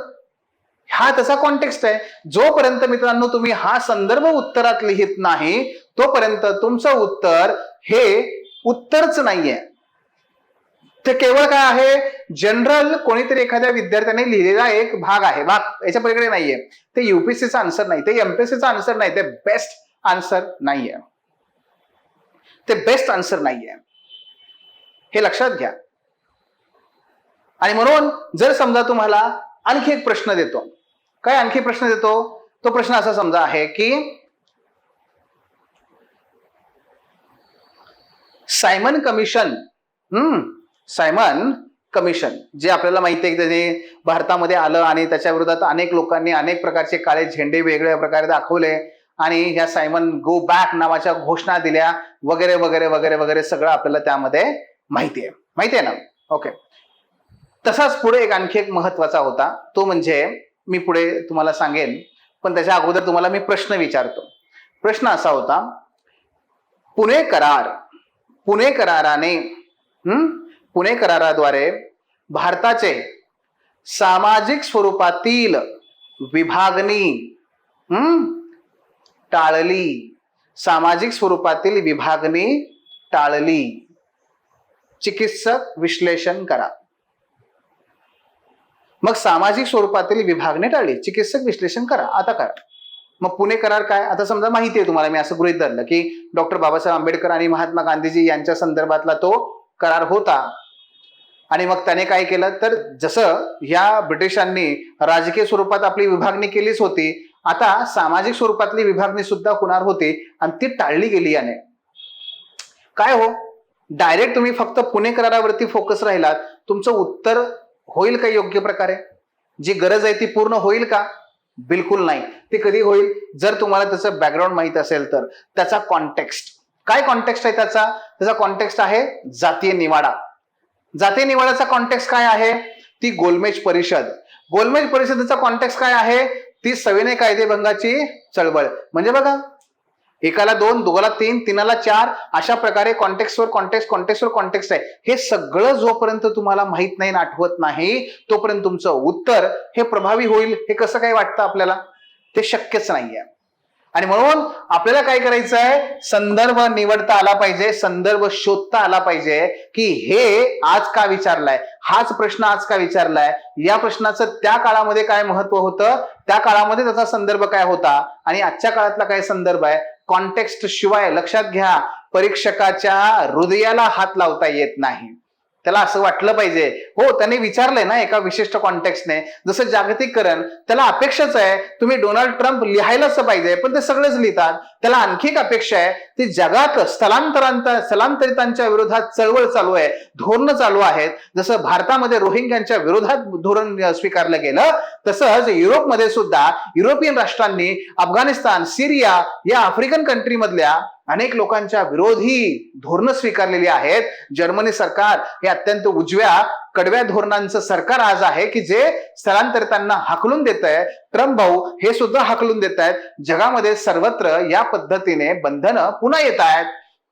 हा त्याचा कॉन्टेक्स्ट आहे. जोपर्यंत मित्रांनो तुम्ही हा संदर्भ उत्तरात लिहित नाही तोपर्यंत तुमचं उत्तर हे उत्तरच नाहीये. ते केवळ काय आहे? जनरल कोणीतरी एखाद्या विद्यार्थ्याने लिहिलेला एक भाग आहे. याच्या पलीकडे नाहीये. ते युपीएससीचा आन्सर नाही, ते एमपीएससीचा आन्सर नाही, ते बेस्ट आन्सर नाहीये. ते बेस्ट आन्सर नाहीये, हे लक्षात घ्या. आणि म्हणून जर समजा तुम्हाला आणखी एक प्रश्न देतो, काय आणखी प्रश्न देतो? तो प्रश्न असा समजा आहे की सायमन कमिशन जे आपल्याला माहिती आहे, त्याने भारतामध्ये आलं आणि त्याच्या विरोधात अनेक लोकांनी अनेक प्रकारचे काळे झेंडे वेगवेगळ्या प्रकारे दाखवले आणि ह्या सायमन गो बॅक नावाच्या घोषणा दिल्या वगैरे वगैरे वगैरे वगैरे सगळं आपल्याला त्यामध्ये माहिती आहे ना. ओके. तसाच पुढे एक आणखी एक महत्वाचा होता, तो म्हणजे मी पुढे तुम्हाला सांगेन, पण त्याच्या अगोदर तुम्हाला मी प्रश्न विचारतो. प्रश्न असा होता, पुणे कराराद्वारे भारताचे सामाजिक स्वरूपातील विभागणी टाळली. चिकित्सक विश्लेषण करा. मग सामाजिक स्वरूपातील विभागणी टाळली, चिकित्सक विश्लेषण करा. आता करा. मग पुणे करार काय? आता समजा माहिती आहे तुम्हाला, मी असं गृहीत धरलं की डॉक्टर बाबासाहेब आंबेडकर आणि महात्मा गांधीजी यांच्या संदर्भातला तो करार होता. आणि मग त्याने काय केलं तर जसं ह्या ब्रिटिशांनी राजकीय स्वरूपात आपली विभागणी केलीच होती, आता सामाजिक स्वरूपातली विभागणी सुद्धा होणार होती आणि ती टाळली गेली. याने काय हो, डायरेक्ट तुम्ही फक्त पुणे करारावरती फोकस राहिलात, तुमचं उत्तर होईल का योग्य प्रकारे? जी गरज आहे ती पूर्ण होईल का? बिलकुल नाही. ते कधी होईल? जर तुम्हाला त्याचं बॅकग्राऊंड माहित असेल तर. त्याचा कॉन्टेक्स्ट काय? कॉन्टेक्स्ट आहे त्याचा कॉन्टेक्स्ट आहे जातीय निवाडा. जातीय निवाड्याचा कॉन्टेक्स्ट काय आहे? ती गोलमेज परिषदेचा कॉन्टेक्स्ट काय आहे? ती सविनय कायदेभंगाची चळवळ. म्हणजे बघा, एकाला 2, दोघाला 3, तीनाला 4 अशा प्रकारे कॉन्टेक्स्टवर कॉन्टेक्स्ट आहे. हे सगळं जोपर्यंत तुम्हाला माहित नाही, आठवत नाही, तोपर्यंत तुमचं उत्तर हे प्रभावी होईल हे कसं काय वाटतं आपल्याला? ते शक्यच नाहीये. आणि म्हणून आपल्याला काय करायचं आहे? संदर्भ निवडता आला पाहिजे, संदर्भ शोधता आला पाहिजे की हे आज का विचारलाय, हाच प्रश्न आज का विचारलाय, या प्रश्नाचं त्या काळामध्ये काय महत्व होतं, त्या काळामध्ये त्याचा संदर्भ काय होता आणि आजच्या काळातला काय संदर्भ आहे. कॉन्टेक्स्ट शिवाय लक्षात घ्या, परीक्षकाच्या हृदयाला हात लावता येत नाही. त्याला असं वाटलं पाहिजे, हो त्यांनी विचारलंय ना एका विशिष्ट कॉन्टेक्स्टने, जसं जागतिकीकरण, त्याला अपेक्षाच आहे तुम्ही डोनाल्ड ट्रम्प लिहायलाच पाहिजे, पण ते सगळेच लिहितात. त्याला आणखी एक अपेक्षा आहे, ती जगात स्थलांतरितांच्या विरोधात चळवळ चालू आहे, धोरण चालू आहेत. जसं भारतामध्ये रोहिंग्यांच्या विरोधात धोरण स्वीकारलं गेलं, तसंच युरोपमध्ये सुद्धा युरोपियन राष्ट्रांनी अफगाणिस्तान, सिरिया या आफ्रिकन कंट्री मधल्या अनेक लोकांच्या विरोधी धोरणं स्वीकारलेली आहेत. जर्मनी सरकार हे अत्यंत उजव्या कडव्या धोरणांचं सरकार आज आहे की जे स्थलांतरितांना हाकलून देत आहे. ट्रम्प भाऊ हे सुद्धा हाकलून देत आहेत. जगामध्ये सर्वत्र या पद्धतीने बंधनं पुन्हा येत आहेत.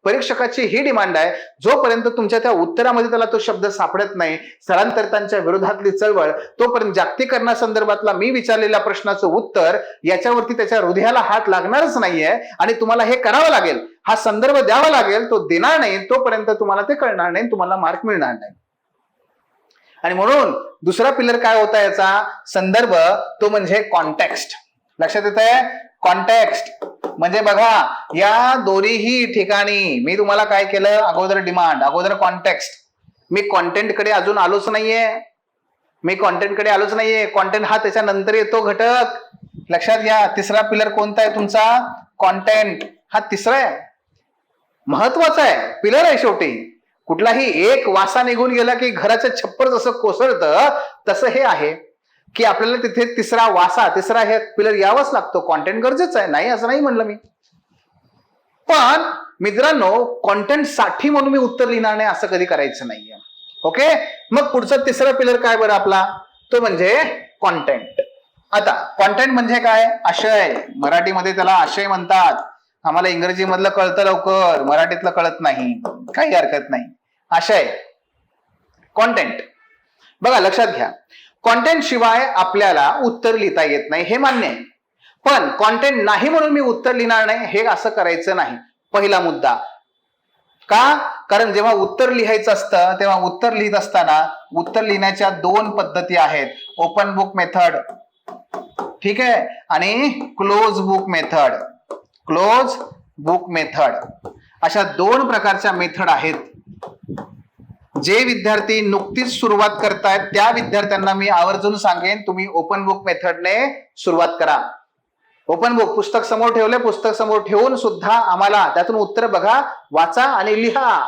परीक्षकाची ही डिमांड आहे, जोपर्यंत तुमच्या त्या उत्तरामध्ये त्याला तो शब्द सापडत नाही, स्थलांतरितांच्या विरोधातली चळवळ, तोपर्यंत जागतिकीकरणासंदर्भातला मी विचारलेल्या प्रश्नाचं उत्तर याच्यावरती त्याच्या हृदयाला हात लागणारच नाहीये. आणि तुम्हाला हे करावं लागेल, हा संदर्भ द्यावा लागेल. तो देणार नाही तोपर्यंत तुम्हाला ते कळणार नाही, तुम्हाला मार्क मिळणार नाही. आणि म्हणून दुसरा पिलर काय होता याचा संदर्भ, तो म्हणजे कॉन्टेक्स्ट. लक्षात येत आहे? कॉन्टेक्स्ट म्हणजे बघा, या दोन्हीही ठिकाणी मी तुम्हाला काय केलं, अगोदर डिमांड, अगोदर कॉन्टेक्स्ट. मी कॉन्टेंटकडे अजून आलोच नाहीये. कॉन्टेंट हा त्याच्यानंतर येतो घटक. लक्षात घ्या, तिसरा पिलर कोणता आहे तुमचा? कॉन्टेंट. हा तिसरा आहे, महत्वाचा आहे, पिलर आहे. शेवटी कुठलाही एक वासा निघून गेला की घराचं छप्पर जसं कोसळतं, तसं हे आहे की आपल्याला तिथे तिसरा हे पिलर यावंच लागतो. कॉन्टेंट गरजेचं आहे, नाही असं नाही म्हणलं मी. पण मित्रांनो, कॉन्टेंट साठी म्हणून मी उत्तर लिहिणार नाही असं कधी करायचं नाहीये. ओके, मग पुढचा तिसरा पिलर काय बरं आपला? तो म्हणजे कॉन्टेंट. आता कॉन्टेंट म्हणजे काय? आशय. मराठीमध्ये त्याला आशय म्हणतात. आम्हाला इंग्रजी मधलं कळतं लवकर, मराठीतलं कळत नाही, काही हरकत नाही. आशय, कॉन्टेंट. बघा लक्षात घ्या, कॉन्टेंट शिवाय आपल्याला उत्तर लिहिता येत नाही, हे मान्य आहे. पण कॉन्टेंट नाही म्हणून मी उत्तर लिहिणार नाही, हे असं करायचं नाही. पहिला मुद्दा का? कारण जेव्हा उत्तर लिहायचं असतं तेव्हा उत्तर लिहित असताना उत्तर लिहिण्याच्या दोन पद्धती आहेत. ओपन बुक मेथड, ठीक आहे, आणि क्लोज बुक मेथड. अशा दोन प्रकारच्या मेथड आहेत. जे विद्यार्थी नुकतीच सुरुवात करतायत त्या विद्यार्थ्यांना मी आवर्जून सांगेन, तुम्ही ओपन बुक मेथडने सुरुवात करा. ओपन बुक, पुस्तक समोर ठेवले, पुस्तक समोर ठेवून सुद्धा आम्हाला त्यातून उत्तर बघा, वाचा आणि लिहा.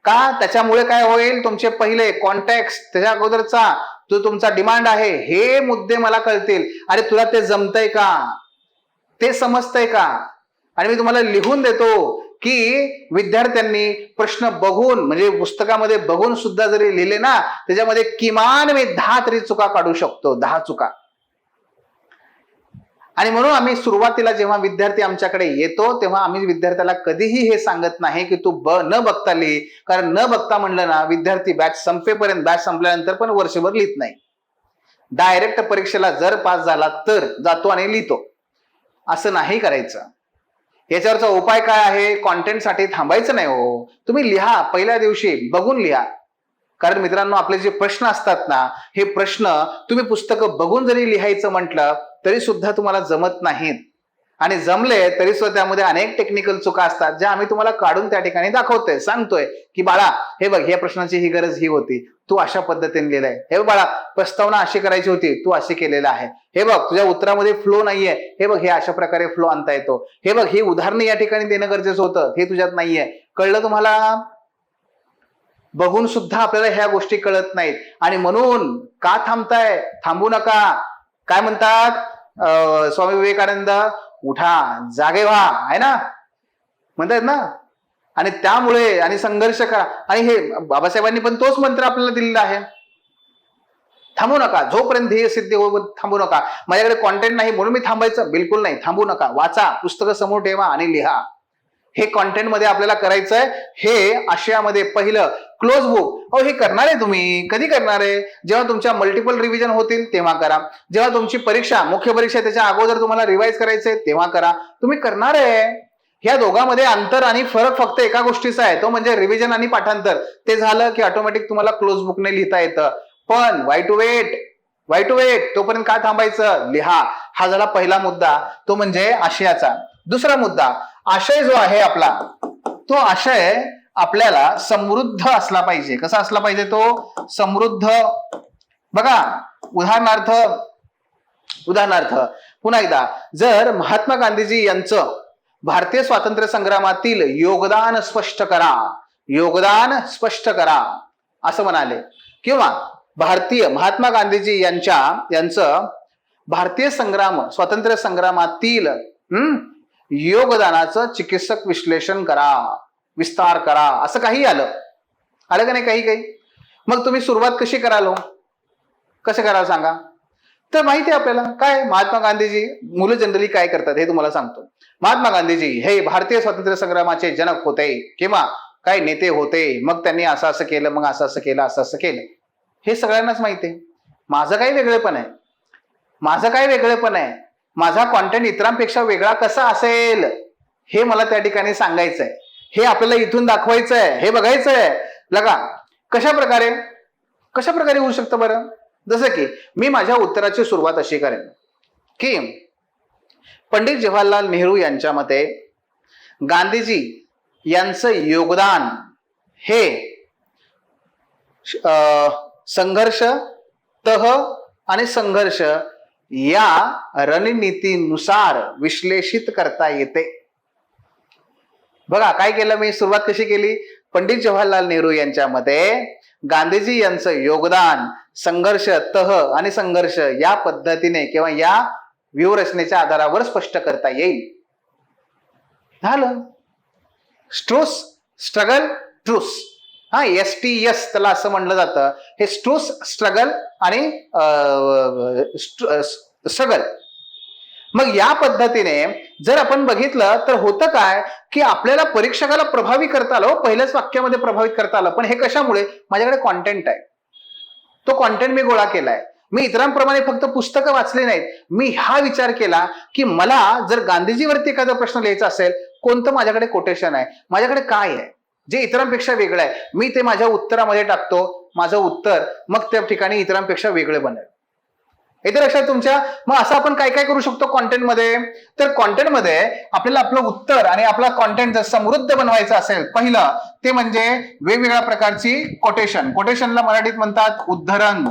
का? त्याच्यामुळे काय होईल, तुमचे पहिले कॉन्टेक्स्ट, त्याच्या अगोदरचा जो तुमचा डिमांड आहे, हे मुद्दे मला कळतील. अरे तुला ते जमतंय का, ते समजतंय का? आणि मी तुम्हाला लिहून देतो की विद्यार्थ्यांनी प्रश्न बघून, म्हणजे पुस्तकामध्ये बघून सुद्धा जरी लिहिले ना, त्याच्यामध्ये किमान मी 10 तरी चुका काढू शकतो, 10 चुका. आणि म्हणून आम्ही सुरुवातीला जेव्हा विद्यार्थी आमच्याकडे येतो तेव्हा आम्ही विद्यार्थ्याला कधीही हे सांगत नाही की तू न बघता लिही. कारण न बघता म्हणलं ना, विद्यार्थी बॅच संपल्यानंतर पण वर्षभर लिहित नाही. डायरेक्ट परीक्षेला जर पास झाला तर जातो आणि लिहितो, असं नाही करायचं. याच्यावरचा उपाय काय आहे? कॉन्टेंटसाठी थांबायचं नाही हो, तुम्ही लिहा, पहिल्या दिवशी बघून लिहा. कारण मित्रांनो, आपले जे प्रश्न असतात ना, हे प्रश्न तुम्ही पुस्तकं बघून जरी लिहायचं म्हटलं तरी सुद्धा तुम्हाला जमत नाहीत. आणि जमले तरी सुद्धा त्यामध्ये अनेक टेक्निकल चुका असतात, ज्या आम्ही तुम्हाला काढून त्या ठिकाणी दाखवतोय, सांगतोय की बाळा हे बघ, या प्रश्नाची ही गरज ही होती, तू अशा पद्धतीने लिहिलंय. हे बाळा, प्रस्तावना अशी करायची होती, तू अशी केलेलं आहे. हे बघ, तुझ्या उत्तरामध्ये फ्लो नाहीये, हे बघ, हे अशा प्रकारे फ्लो आणता येतो. हे बघ, ही उदाहरणं या ठिकाणी देणं गरजेचं होतं, हे तुझ्यात नाहीये. कळलं तुम्हाला? बघून सुद्धा आपल्याला ह्या गोष्टी कळत नाहीत. आणि म्हणून का थांबताय? थांबू नका. काय म्हणतात स्वामी विवेकानंद? उठा, जागे व्हा, आहे ना, म्हणतात ना. आणि त्यामुळे आणि संघर्ष करा. आणि हे बाबासाहेबांनी पण तोच मंत्र आपल्याला दिलेला आहे, थांबू नका, जोपर्यंत ध्येय सिद्ध होईल थांबू नका. माझ्याकडे कॉन्टेंट नाही म्हणून मी थांबायचं? बिलकुल नाही, थांबू नका, वाचा, पुस्तकं समोर ठेवा आणि लिहा. हे कॉन्टेंट मध्ये आपल्याला करायचंय. हे आशयामध्ये पहिलं क्लोज बुक. अहो, हे करणार आहे तुम्ही कधी करणार आहे? जेव्हा तुमच्या मल्टिपल रिव्हिजन होतील तेव्हा करा. जेव्हा तुमची परीक्षा, मुख्य परीक्षा, त्याच्या अगोदर तुम्हाला रिवाइज करायचंय तेव्हा करा. तुम्ही करणार आहे. ह्या दोघांमध्ये अंतर आणि फरक फक्त एका गोष्टीचा आहे, तो म्हणजे रिव्हिजन आणि पाठांतर. ते झालं की ऑटोमॅटिक तुम्हाला क्लोज बुकने लिहिता येतं. पण वाय टू वेट, तोपर्यंत काय थांबायचं? लिहा. हा झाला पहिला मुद्दा, तो म्हणजे आशयाचा. दुसरा मुद्दा, आशय जो आहे आपला, तो आशय आपल्याला समृद्ध असला पाहिजे. कसा असला पाहिजे तो? समृद्ध. बघा उदाहरणार्थ पुन्हा एकदा, जर महात्मा गांधीजी यांचं भारतीय स्वातंत्र्य संग्रामातील योगदान स्पष्ट करा असं म्हणाले, किंवा महात्मा गांधीजी यांचं भारतीय स्वातंत्र्य संग्रामातील योगदानाचं चिकित्सक विश्लेषण करा, विस्तार करा, असं काही आलं का नाही? काही मग तुम्ही सुरुवात कशी कराल? कसं कराल सांगा? तर माहिती आहे आपल्याला काय, महात्मा गांधीजी, मुलं जनरली काय करतात हे तुम्हाला सांगतो. महात्मा गांधीजी हे भारतीय स्वातंत्र्य संग्रामाचे जनक होते किंवा काय नेते होते, मग त्यांनी असं केलं, मग असं केलं, हे सगळ्यांनाच माहिती आहे. माझं काय वेगळेपण आहे? माझा कॉन्टेंट इतरांपेक्षा वेगळा कसा असेल हे मला त्या ठिकाणी सांगायचंय, हे आपल्याला इथून दाखवायचंय, हे बघायचंय. लगा कशा प्रकारे होऊ शकतं बरं? जसं की मी माझ्या उत्तराची सुरुवात अशी करेन की पंडित जवाहरलाल नेहरू यांच्या मते गांधीजी यांचं योगदान हे संघर्ष, तह आणि संघर्ष या रणनीतीनुसार विश्लेषित करता येते. बघा काय केलं मी, सुरुवात कशी केली? पंडित जवाहरलाल नेहरू यांच्या मते गांधीजी यांचं योगदान संघर्ष, तह आणि संघर्ष या पद्धतीने किंवा या व्यूहरचनेच्या आधारावर स्पष्ट करता येईल. झालं. स्ट्रूस, स्ट्रगल, ट्रूस. STS त्याला असं म्हणलं जातं. हे स्ट्रूस, स्ट्रगल आणि स्ट्रगल. मग या पद्धतीने जर आपण बघितलं तर होतं काय की आपल्याला परीक्षकाला प्रभावी करता आलं, पहिल्याच वाक्यामध्ये प्रभावित करता आलं. पण हे कशामुळे? माझ्याकडे कॉन्टेंट आहे, तो कॉन्टेंट मी गोळा केलाय. मी इतरांप्रमाणे फक्त पुस्तकं वाचली नाहीत, मी हा विचार केला की मला जर गांधीजीवरती एखादा प्रश्न लिहायचा असेल, कोणतं माझ्याकडे कोटेशन आहे, माझ्याकडे काय आहे जे इतरांपेक्षा वेगळं आहे, मी ते माझ्या उत्तरामध्ये टाकतो. माझं उत्तर मग त्या ठिकाणी इतरांपेक्षा वेगळं बनेल. इथे लक्षात तुमच्या? मग असं आपण काय करू शकतो कॉन्टेंटमध्ये? तर कॉन्टेंटमध्ये आपल्याला आपलं उत्तर आणि आपला कॉन्टेंट जर समृद्ध बनवायचं असेल, पहिलं ते म्हणजे वेगवेगळ्या प्रकारची कोटेशन. कोटेशनला मराठीत म्हणतात उद्धरण.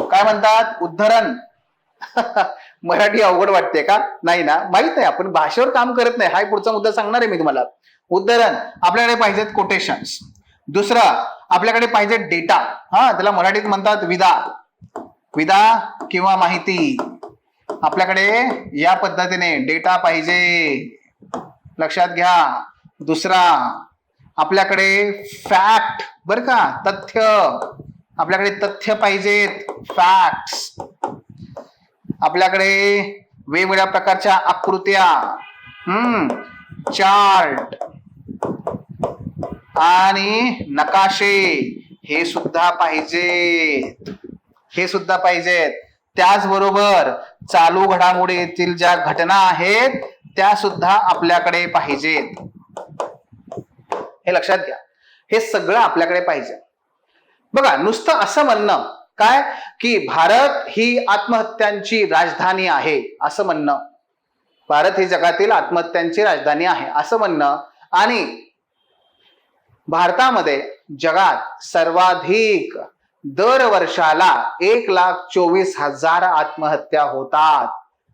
काय म्हणतात? उद्धरण. मराठी अवघड वाटते का? नाही ना, माहित आहे, आपण भाषेवर काम करत नाही. हा पुढचा मुद्दा सांगणार आहे मी तुम्हाला. उद्धरण, आपल्याकडे पाहिजेत कोटेशन्स. दुसरं आपल्याकडे पाहिजे डेटा. त्याला मराठीत म्हणतात विदा किंवा माहिती. आपल्याकडे या पद्धतीने डेटा पाहिजे, लक्षात घ्या. दुसरा आपल्याकडे फॅक्ट, बर का, तथ्य. आपल्याकडे तथ्य पाहिजेत, फॅक्ट्स. आपल्याकडे वेगवेगळ्या प्रकारच्या आकृत्या, चार्ट आणि नकाशे हे सुद्धा पाहिजेत. त्याचबरोबर चालू घडामोडीतील ज्या घटना आहेत त्या सुद्धा आपल्याकडे पाहिजेत. हे लक्षात घ्या, हे सगळं आपल्याकडे पाहिजे. बघा, नुसतं असं म्हणणं काय की भारत ही आत्महत्यांची राजधानी आहे असं म्हणणं, भारत ही जगातील आत्महत्यांची राजधानी आहे असं म्हणणं, आणि भारतामध्ये जगात सर्वाधिक दर वर्षाला 1,24,000 आत्महत्या होतात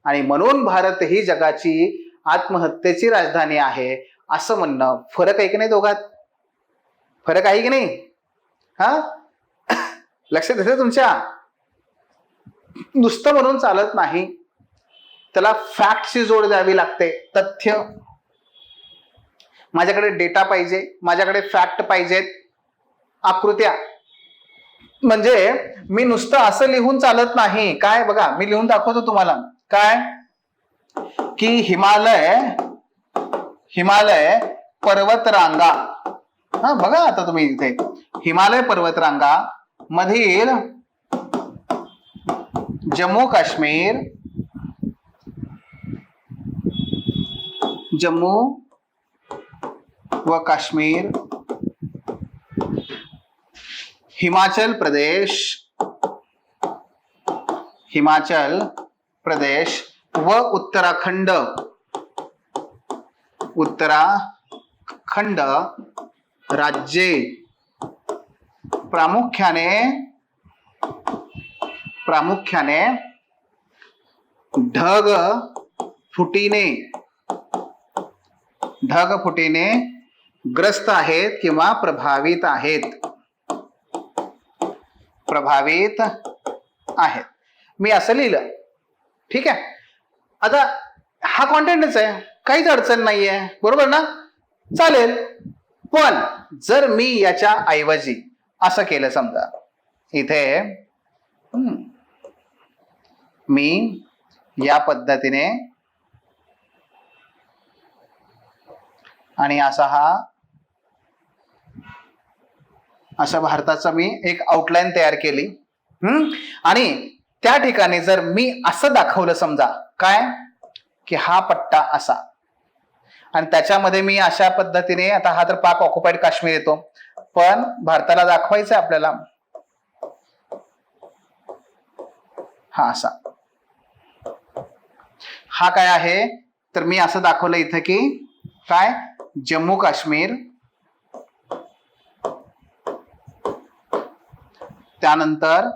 आणि म्हणून भारत ही जगाची आत्महत्येची राजधानी आहे असं म्हणणं. फरक आहे की नाही दोघात? फरक आहे की नाही? लक्षात येते तुमच्या? नुसतं म्हणून चालत नाही, त्याला फॅक्टची जोड द्यावी लागते, तथ्य. माझ्याकडे डेटा पाहिजे, माझ्याकडे फॅक्ट पाहिजेत, आकृत्या. म्हणजे मी नुसतं असं लिहून चालत नाही. काय बघा, मी लिहून दाखवतो तुम्हाला. काय की हिमालय पर्वतरांगा. बघा आता तुम्ही इथे हिमालय पर्वतरांगा मधील जम्मू व काश्मीर, हिमाचल प्रदेश व उत्तराखंड खंड राज्ये प्रामुख्याने ढगफुटीने ग्रस्त आहेत किंवा प्रभावित आहेत. मी असं लिहिलं. ठीक आहे. आता हा कॉन्टेंटच आहे, काहीच अडचण नाहीये, बरोबर ना? चालेल. पण जर मी याच्या ऐवजी असं केलं, समजा इथे मी या पद्धतीने आणि असा भारताचा मी एक आउटलाईन तयार केली आणि त्या ठिकाणी जर मी असं दाखवलं, समजा काय की हा पट्टा असा, आणि त्याच्यामध्ये मी अशा पद्धतीने, आता हा तर पाक ऑक्युपाईड काश्मीर येतो, पण भारताला दाखवायचं आपल्याला हा असा, हा काय आहे तर मी असं दाखवलं इथं की काय जम्मू काश्मीर, त्यानंतर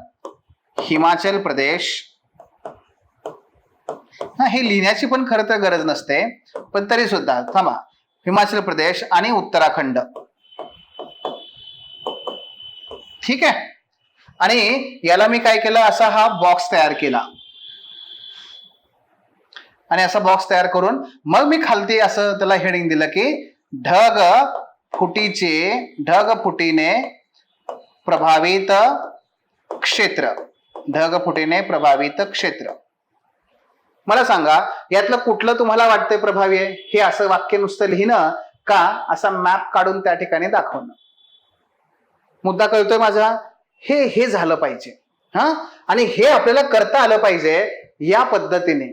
हिमाचल प्रदेश, हे लिहिण्याची पण खरं तर गरज नसते, पण तरी सुद्धा थांबा, हिमाचल प्रदेश आणि उत्तराखंड. ठीक आहे. आणि याला मी काय केलं, असा हा बॉक्स तयार केला आणि असा बॉक्स तयार करून मग मी खालती असं त्याला हेडिंग दिलं की ढगफुटीने प्रभावित क्षेत्र. मला सांगा यातलं कुठलं तुम्हाला वाटतंय प्रभावी आहे? हे असं वाक्य नुसतं लिहिणं का असा मॅप काढून त्या ठिकाणी दाखवणं? मुद्दा कळतोय माझा? हे झालं पाहिजे हा, आणि हे आपल्याला करता आलं पाहिजे या पद्धतीने.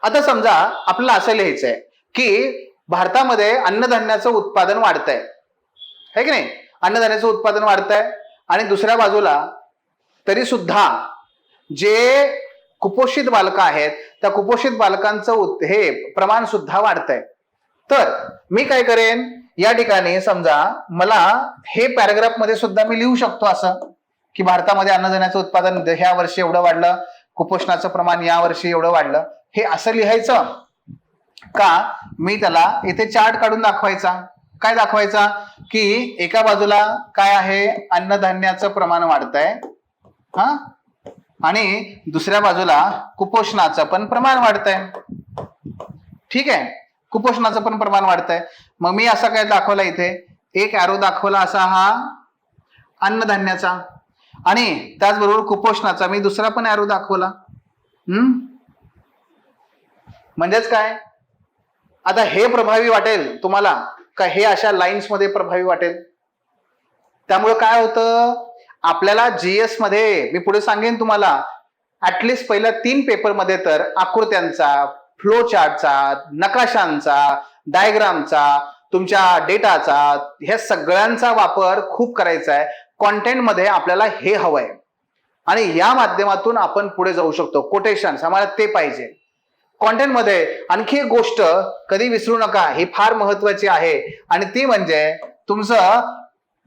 आता समजा आपल्याला असं लिहायचंय की भारतामध्ये अन्नधान्याचं उत्पादन वाढतंय, है की नाही? अन्नधान्याचं उत्पादन वाढतंय आणि दुसऱ्या बाजूला तरी सुद्धा जे कुपोषित बालकं आहेत त्या कुपोषित बालकांचं हे प्रमाण सुद्धा वाढतंय. तर मी काय करेन, या ठिकाणी समजा मला हे पॅराग्राफ मध्ये सुद्धा मी लिहू शकतो असं की भारतामध्ये अन्नधान्याचं उत्पादन ह्या वर्षी एवढं वाढलं, कुपोषणाचं प्रमाण या वर्षी एवढं वाढलं. हे असं लिहायचं का मी त्याला इथे चार्ट काढून दाखवायचा? काय दाखवायचा की एका बाजूला काय आहे, अन्नधान्याचं प्रमाण वाढतंय हा, आणि दुसऱ्या बाजूला कुपोषणाचं पण प्रमाण वाढतंय. ठीक आहे, कुपोषणाचं पण प्रमाण वाढतंय. मग मी असा काय दाखवला, इथे एक ॲरो दाखवला असा हा अन्नधान्याचा, आणि त्याचबरोबर कुपोषणाचा मी दुसरा पण ॲरो दाखवला. म्हणजेच काय, आता हे प्रभावी वाटेल तुम्हाला का हे अशा लाईन्स मध्ये प्रभावी वाटेल? त्यामुळे काय होतं, आपल्याला जीएस मध्ये मी पुढे सांगेन तुम्हाला, ऍटलिस्ट पहिल्या 3 पेपरमध्ये तर आकृत्यांचा, फ्लो चार्टचा, नकाशांचा, डायग्रामचा, तुमच्या डेटाचा, ह्या सगळ्यांचा वापर खूप करायचा आहे. कॉन्टेंटमध्ये आपल्याला हे हवंय आणि या माध्यमातून आपण पुढे जाऊ शकतो. कोटेशन्स आम्हाला ते पाहिजे. कॉन्टेंटमध्ये आणखी एक गोष्ट कधी विसरू नका, ही फार महत्वाची आहे, आणि ती म्हणजे तुमचं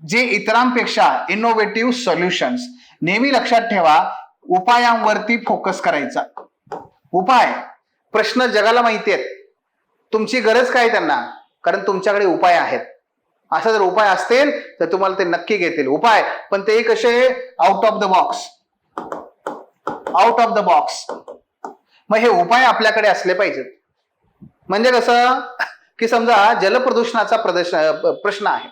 जे इतरांपेक्षा इनोव्हेटिव्ह सोल्युशन्स. नेहमी लक्षात ठेवा, उपायांवरती फोकस करायचा. उपाय, प्रश्न जगाला माहिती आहेत, तुमची गरज काय त्यांना, कारण तुमच्याकडे उपाय आहेत. असं जर उपाय असतील तर तुम्हाला ते नक्की घेतील उपाय, पण ते कसे, आउट ऑफ द बॉक्स. मग हे उपाय आपल्याकडे असले पाहिजेत. म्हणजे कसं की समजा जलप्रदूषणाचा प्रश्न आहे,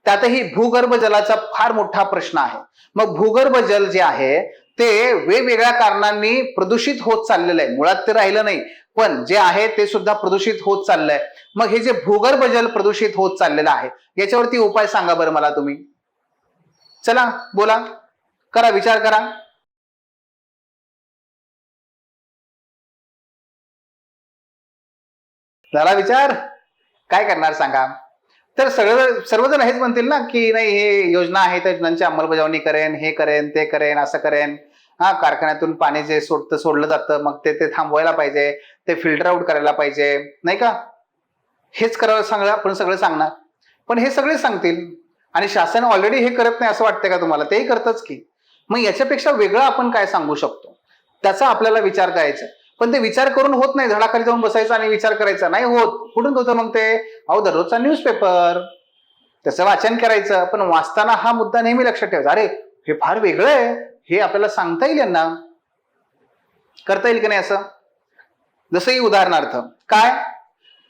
त्यातही भूगर्भ जलाचा फार मोठा प्रश्न आहे. मग भूगर्भ जल जे आहे ते वेगवेगळ्या कारणांनी प्रदूषित होत चाललेलं आहे. मुळात ते राहिलं नाही, पण जे आहे ते सुद्धा प्रदूषित होत चाललंय. मग हे जे भूगर्भ जल प्रदूषित होत चाललेलं आहे याच्यावरती उपाय सांगा बरं मला तुम्ही. चला बोला, करा, विचार करा. झाला विचार? काय करणार सांगा? तर सर्वजण हेच म्हणतील ना की नाही, हे योजना आहे त्या योजनांची अंमलबजावणी करेन, हे करेन, ते करेन, असं करेन. हा, कारखान्यातून पाणी जे सोडलं जातं मग ते थांबवायला पाहिजे, ते फिल्टर आउट करायला पाहिजे, नाही का? हेच करायला सांगा, आपण सगळं सांगणार. पण हे सगळे सांगतील आणि शासन ऑलरेडी हे करत नाही असं वाटतंय का तुम्हाला? तेही करतच की. मग याच्यापेक्षा वेगळं आपण काय सांगू शकतो त्याचा आपल्याला विचार करायचा. पण ते विचार करून होत नाही. झाडाखाली जाऊन बसायचं आणि विचार करायचा नाही होत. कुठून होतं मग ते? अहो, दररोजचा न्यूजपेपर त्याचं वाचन करायचं. पण वाचताना हा मुद्दा नेहमी लक्षात ठेवायचा, अरे हे फार वेगळं आहे, हे आपल्याला सांगता येईल, यांना करता येईल की नाही असं. जसंही उदाहरणार्थ काय,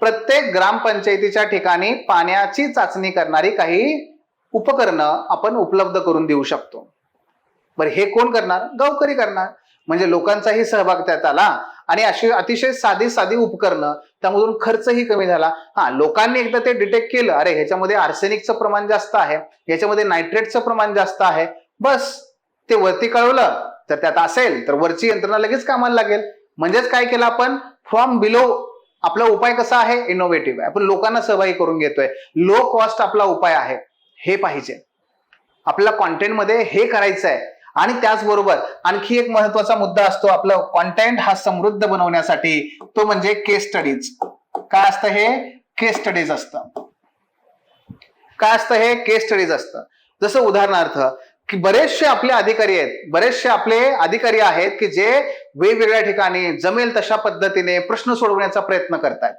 प्रत्येक ग्रामपंचायतीच्या ठिकाणी पाण्याची चाचणी करणारी काही उपकरणं आपण उपलब्ध करून देऊ शकतो. बरं, हे कोण करणार? गावकरी करणार. म्हणजे लोकांचाही सहभाग त्यात आला आणि अशी अतिशय साधी साधी उपकरणं, त्यामधून खर्चही कमी झाला. हा, लोकांनी एकदा ते डिटेक्ट केलं, अरे ह्याच्यामध्ये आर्सेनिकचं प्रमाण जास्त आहे, ह्याच्यामध्ये नायट्रेटचं प्रमाण जास्त आहे, बस ते वरती कळवलं तर त्यात असेल तर वरची यंत्रणा लगेच कामाला लागेल. म्हणजेच काय केलं आपण? फ्रॉम बिलो आपला उपाय कसा आहे? इनोव्हेटिव्ह आहे. आपण लोकांना सहभागी करून घेतोय. लो कॉस्ट आपला उपाय आहे, हे पाहिजे आपल्याला कॉन्टेंटमध्ये, हे करायचं आहे. आणि त्याचबरोबर आणखी एक महत्वाचा मुद्दा असतो आपलं कॉन्टेंट हा समृद्ध बनवण्यासाठी, तो म्हणजे केस स्टडीज. काय असतं हे? केस स्टडीज असतं. काय असतं हे? केस स्टडीज असतं. जसं उदाहरणार्थ की बरेचसे आपले अधिकारी आहेत की जे वेगवेगळ्या ठिकाणी जमेल तशा पद्धतीने प्रश्न सोडवण्याचा प्रयत्न करतायत.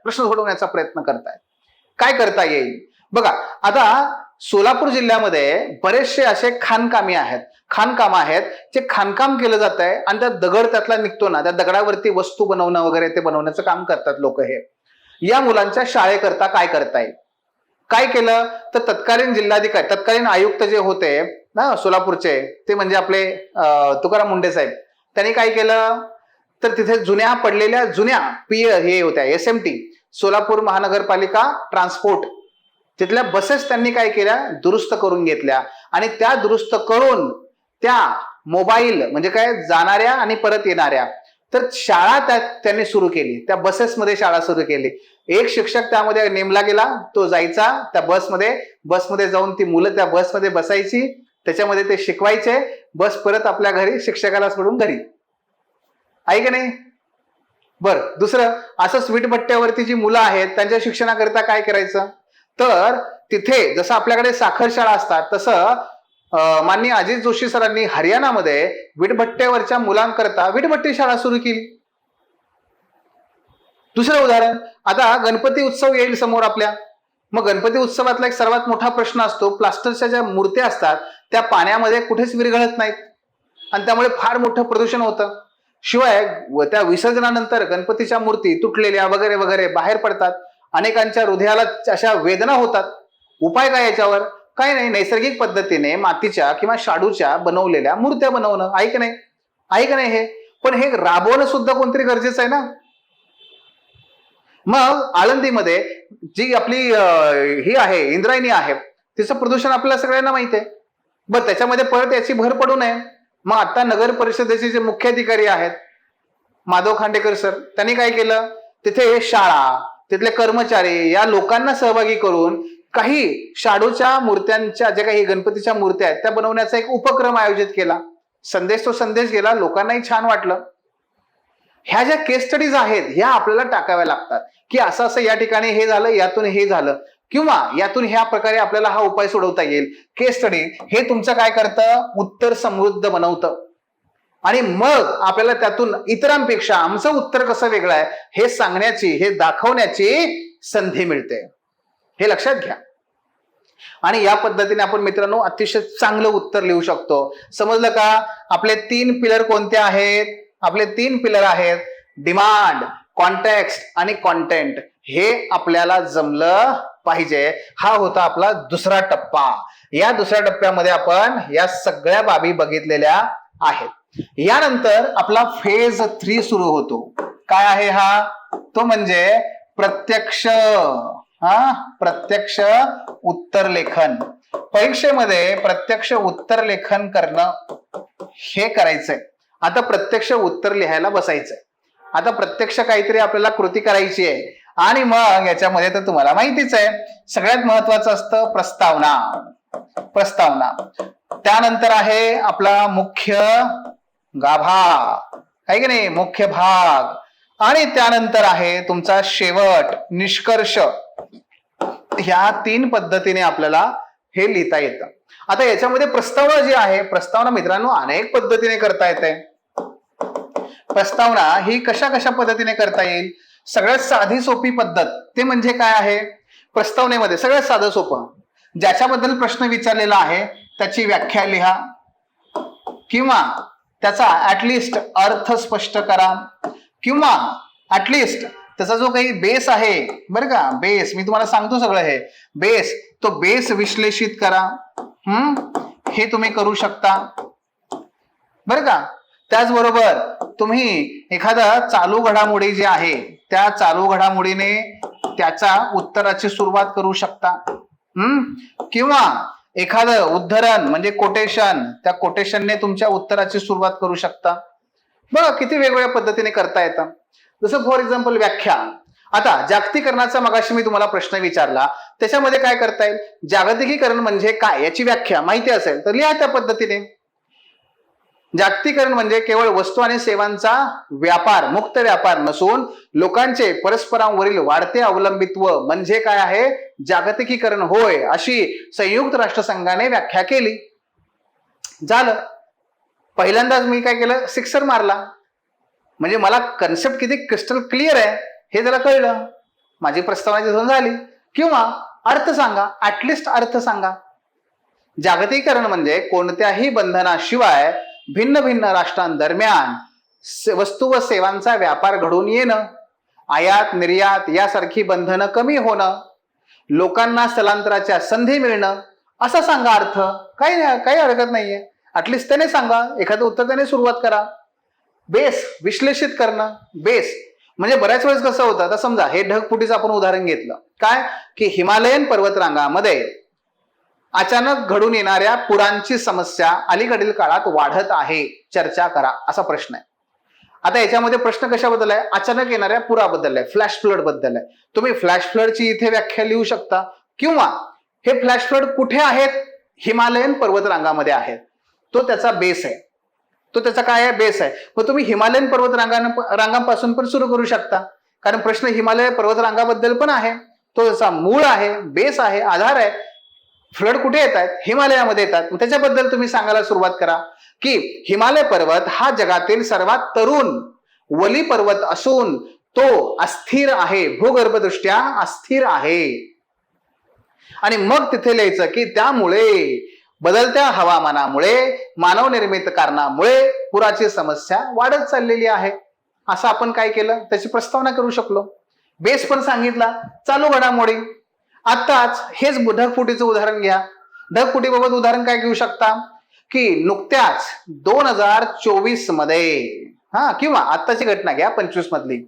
काय करता येईल बघा. आता सोलापूर जिल्ह्यामध्ये बरेचसे असे खाणकाम आहेत जे खाणकाम केलं जात आहे आणि त्या दगड त्यातला निघतो ना, त्या दगडावरती वस्तू बनवणं वगैरे ते बनवण्याचं काम करतात लोक. हे या मुलांच्या शाळेकरता काय करता येईल? काय केलं तर तत्कालीन आयुक्त जे होते ना सोलापूरचे, ते म्हणजे आपले तुकाराम मुंडे साहेब, त्यांनी काय केलं तर तिथे जुन्या हे होत्या SMT, सोलापूर महानगरपालिका ट्रान्सपोर्ट, तिथल्या बसेस त्यांनी काय केल्या? दुरुस्त करून घेतल्या. आणि त्या दुरुस्त करून त्या मोबाईल म्हणजे काय, जाणाऱ्या आणि परत येणाऱ्या, तर शाळा त्यांनी सुरू केली. त्या बसेसमध्ये शाळा सुरू केली. एक शिक्षक त्यामध्ये नेमला गेला, तो जायचा त्या बसमध्ये जाऊन ती मुलं त्या बसमध्ये बसायची, त्याच्यामध्ये ते शिकवायचे, बस परत आपल्या घरी शिक्षकाला सोडून घरी. आहे की नाही? बर, दुसरं असं स्वीट भट्ट्यावरती जी मुलं आहेत त्यांच्या शिक्षणाकरिता काय करायचं तर तिथे जसं आपल्याकडे साखर शाळा असतात तसं माननीय अजित जोशी सरांनी हरियाणामध्ये वीटभट्ट्यावरच्या मुलांकरता वीटभट्टी शाळा सुरू केली. दुसरं उदाहरण, आता गणपती उत्सव येईल समोर आपल्या. मग गणपती उत्सवातला एक सर्वात मोठा प्रश्न असतो, प्लास्टरच्या ज्या मूर्त्या असतात त्या पाण्यामध्ये कुठेच विरघळत नाहीत आणि त्यामुळे फार मोठं प्रदूषण होतं. शिवाय त्या विसर्जनानंतर गणपतीच्या मूर्ती तुटलेल्या वगैरे वगैरे बाहेर पडतात. अनेकांच्या हृदयाला अशा वेदना होतात. उपाय काय याच्यावर? काही नाही, नैसर्गिक पद्धतीने मातीच्या किंवा शाडूच्या बनवलेल्या मूर्त्या बनवणं. आहे की नाही हे? पण हे राबवणं सुद्धा कोणतरी गरजेचं आहे ना. मग आळंदीमध्ये जी आपली ही आहे इंद्रायणी आहे, तिचं प्रदूषण आपल्याला सगळ्यांना माहिती आहे. बरं, त्याच्यामध्ये परत याची भर पडू नये. मग आता नगर परिषदेचे जे मुख्याधिकारी आहेत माधव खांडेकर सर, त्यांनी काय केलं, तिथे शाळा, तिथले कर्मचारी या लोकांना सहभागी करून काही शाडूच्या मूर्त्यांच्या ज्या काही गणपतीच्या मूर्त्या आहेत त्या बनवण्याचा एक उपक्रम आयोजित केला. संदेश गेला, लोकांनाही छान वाटलं. ह्या ज्या केस स्टडीज आहेत ह्या आपल्याला टाकाव्या लागतात की असं असं या ठिकाणी हे झालं, यातून हे झालं, किंवा यातून ह्या प्रकारे आपल्याला हा उपाय सोडवता येईल. केस स्टडी हे तुमचं काय करतं, उत्तर समृद्ध बनवतं आणि मग आपल्याला त्यातून इतरांपेक्षा आमचं उत्तर कसं वेगळं आहे हे सांगण्याची, हे दाखवण्याची संधी मिळते. हे लक्षात घ्या. आणि या पद्धतीने आपण मित्रांनो अतिशय चांगलं उत्तर लिहू शकतो. समजलं का? आपले 3 पिलर कोणते आहेत? आपले 3 पिलर आहेत डिमांड, कॉन्टेक्स्ट आणि कॉन्टेंट. हे आपल्याला जमलं पाहिजे. हा होता आपला दुसरा टप्पा. या दुसऱ्या टप्प्यामध्ये आपण या सगळ्या बाबी बघितलेल्या आहेत. यानंतर आपला फेज 3 सुरू होतो. काय आहे हा? तो म्हणजे प्रत्यक्ष उत्तर लेखन. परीक्षेमध्ये प्रत्यक्ष उत्तर लेखन करणं हे करायचंय. आता प्रत्यक्ष उत्तर लिहायला बसायचंय. आता प्रत्यक्ष काहीतरी आपल्याला कृती करायची आहे आणि मग याच्यामध्ये तर तुम्हाला माहितीच आहे सगळ्यात महत्वाचं असतं प्रस्तावना. त्यानंतर आहे आपला मुख्य गाभा, आहे की नाही, मुख्य भाग. आणि त्यानंतर आहे तुमचा शेवट, निष्कर्ष. ह्या 3 पद्धतीने आपल्याला हे लिहिता येतं. आता याच्यामध्ये प्रस्तावना जी आहे, प्रस्तावना मित्रांनो अनेक पद्धतीने करता येते. प्रस्तावना ही कशा कशा पद्धतीने करता येईल? सगळ्यात साधी सोपी पद्धत ते म्हणजे काय आहे? प्रस्तावनेमध्ये सगळ्यात साधं सोपं, ज्याच्याबद्दल प्रश्न विचारलेला आहे त्याची व्याख्या लिहा किंवा त्याचा ऍटलिस्ट अर्थ स्पष्ट करा किंवा ऍटलिस्ट त्याचा जो काही बेस आहे बरं का, बेस मी तुम्हाला सांगतो सगळं हे बेस, तो बेस विश्लेषित करा. हे तुम्ही करू शकता बरं का. त्याचबरोबर तुम्ही एखादा चालू घडामोडी जी आहे त्या चालू घडामोडीने त्याचा उत्तराची सुरुवात करू शकता. किंवा एखादं उद्धरण म्हणजे कोटेशन, त्या कोटेशनने तुमच्या उत्तराची सुरुवात करू शकता. बघा किती वेगवेगळ्या पद्धतीने करता येतं. जसं फॉर एक्झाम्पल व्याख्या. आता जागतिकीकरणाचा मगाशी मी तुम्हाला प्रश्न विचारला, त्याच्यामध्ये काय करता येईल? जागतिकीकरण म्हणजे काय याची व्याख्या माहिती असेल तर लिहा त्या पद्धतीने. जागतिकीकरण म्हणजे केवळ वस्तू आणि सेवांचा व्यापार, मुक्त व्यापार नसून लोकांचे परस्परांवरील वाढते अवलंबित्व म्हणजे काय आहे? जागतिकीकरण होय, अशी संयुक्त राष्ट्रसंघाने व्याख्या केली. झालं. पहिल्यांदाच मी काय केलं? सिक्सर मारला. म्हणजे मला कन्सेप्ट किती क्रिस्टल क्लिअर आहे हे त्याला कळलं. माझी प्रस्तावना झाली. किंवा अर्थ सांगा, ऍटलिस्ट अर्थ सांगा. जागतिकीकरण म्हणजे कोणत्याही बंधनाशिवाय भिन्न भिन्न राष्ट्रांदरम्यान वस्तू व सेवांचा व्यापार घडून येणं, आयात निर्यात यासारखी बंधनं कमी होणं, लोकांना स्थलांतराच्या संधी मिळणं, असं सांगा अर्थ. काही हरकत नाहीये. ऍटलिस्ट त्याने सांगा, एखादं उत्तर त्याने सुरुवात करा. बेस विश्लेषित करणं. बेस म्हणजे बऱ्याच वेळेस कसं होतं, आता समजा हे ढगफुटीचं आपण उदाहरण घेतलं, काय की हिमालयन पर्वतरांगामध्ये अचानक घडून येणाऱ्या पुरांची समस्या अलीकडील काळात वाढत आहे, चर्चा करा, असा प्रश्न आहे. आता याच्यामध्ये प्रश्न कशाबद्दल आहे? अचानक येणाऱ्या पुराबद्दल आहे, फ्लॅश फ्लड बद्दल आहे. तुम्ही फ्लॅश फ्लडची इथे व्याख्या लिहू शकता. किंवा हे फ्लॅश फ्लड कुठे आहेत? हिमालयन पर्वतरांगामध्ये आहेत. तो त्याचा बेस आहे. तो त्याचा काय आहे? बेस आहे. मग तुम्ही हिमालयन पर्वतरांगांपासून पण सुरू करू शकता, कारण प्रश्न हिमालय पर्वतरांगाबद्दल पण आहे. तो त्याचा मूळ आहे, बेस आहे, आधार आहे. फ्लड कुठे येत आहेत? हिमालयामध्ये येतात. मग त्याच्याबद्दल तुम्ही सांगायला सुरुवात करा की हिमालय पर्वत हा जगातील सर्वात तरुण वली पर्वत असून तो अस्थिर आहे, भूगर्भदृष्ट्या अस्थिर आहे. आणि मग तिथे लिहायचं की त्यामुळे बदलत्या हवामानामुळे मानवनिर्मित कारणामुळे पुराची समस्या वाढत चाललेली आहे. असं आपण काय केलं? त्याची प्रस्तावना करू शकलो. बेस पण सांगितला. चालू घडामोडी. आताच हेच ढगफुटीचं उदाहरण घ्या. ढगफुटीबाबत उदाहरण काय घेऊ शकता की नुकत्याच 2024 मध्ये किंवा आत्ताची घटना घ्या 25 मधली,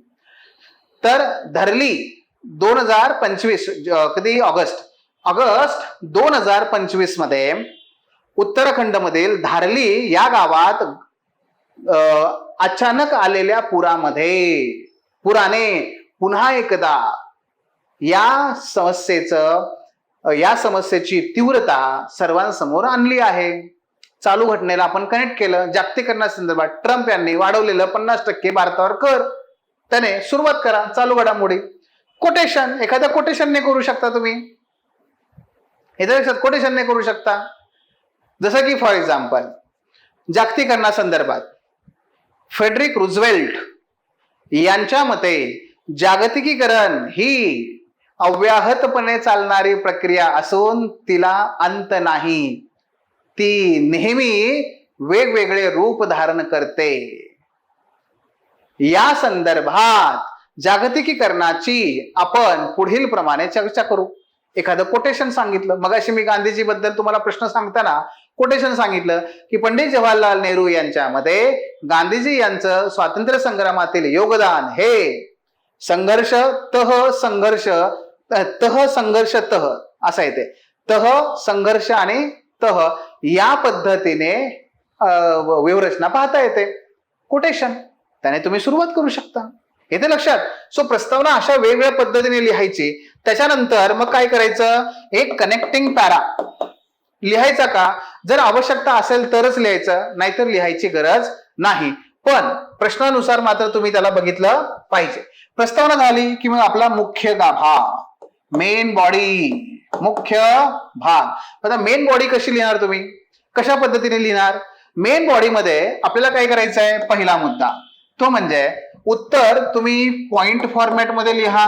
तर धरली 2025 कधी ऑगस्ट 2025 मध्ये उत्तराखंड मधील धारली या गावात अचानक आलेल्या पुराने पुन्हा एकदा या समस्येची तीव्रता सर्वांसमोर आणली आहे. चालू घटनेला आपण कनेक्ट केलं. जागतिकीकरणासंदर्भात ट्रम्प यांनी वाढवलेलं 50% भारतावर कर, त्याने सुरुवात करा. चालू घडामोडी. कोटेशन, एखाद्या कोटेशनने करू शकता तुम्ही. कोटेशनने करू शकता. जसं की फॉर एक्झाम्पल जागतिकीकरणासंदर्भात फ्रेडरिक रूझवेल्ट यांच्या मते जागतिकीकरण ही अव्याहतपणे चालणारी प्रक्रिया असून तिला अंत नाही. ती नेहमी वेगवेगळे रूप धारण करते. या संदर्भात जागतिकीकरणाची आपण पुढील प्रमाणे चर्चा करू. एखादं कोटेशन सांगितलं. मगाशी मी गांधीजी बद्दल तुम्हाला प्रश्न सांगताना कोटेशन सांगितलं की पंडित जवाहरलाल नेहरू यांच्या मते गांधीजी यांचं स्वातंत्र्य संग्रामातील योगदान हे संघर्ष असं आहे. ते संघर्ष आणि या पद्धतीने व्यूहरचना पाहता येते. कोटेशन त्याने तुम्ही सुरुवात करू शकता. येते लक्षात? सो प्रस्तावना अशा वेगवेगळ्या पद्धतीने लिहायची. त्याच्यानंतर मग काय करायचं? एक कनेक्टिंग पॅरा लिहायचा का? जर आवश्यकता असेल तरच लिहायचं, नाहीतर लिहायची गरज नाही. पण प्रश्नानुसार मात्र तुम्ही त्याला बघितलं पाहिजे. प्रस्तावना झाली की मग आपला मुख्य गाभा. मेन बॉडी, मुख्य भाग. आता मेन बॉडी कशी लिहिणार तुम्ही, कशा पद्धतीने लिहिणार? मेन बॉडी मध्ये आपल्याला काय करायचं आहे, पहिला मुद्दा तो म्हणजे उत्तर तुम्ही पॉइंट फॉर्मॅट मध्ये लिहा,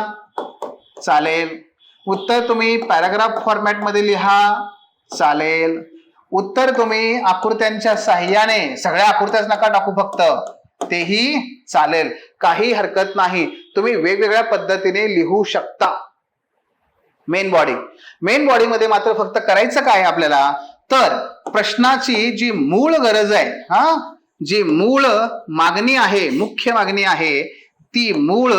चालेल. उत्तर तुम्ही पॅराग्राफ फॉर्मॅट मध्ये लिहा, चालेल. उत्तर तुम्ही आकृत्यांच्या साह्याने, सगळ्या आकृत्याच नका टाकू फक्त, तेही चालेल, काही हरकत नाही. तुम्ही वेगवेगळ्या पद्धतीने लिहू शकता. मेन बॉडी मध्ये मात्र फक्त करायचं काय आपल्याला, तर प्रश्नाची जी मूळ गरज आहे, जी मूळ मागणी आहे, मुख्य मागणी आहे, ती मूळ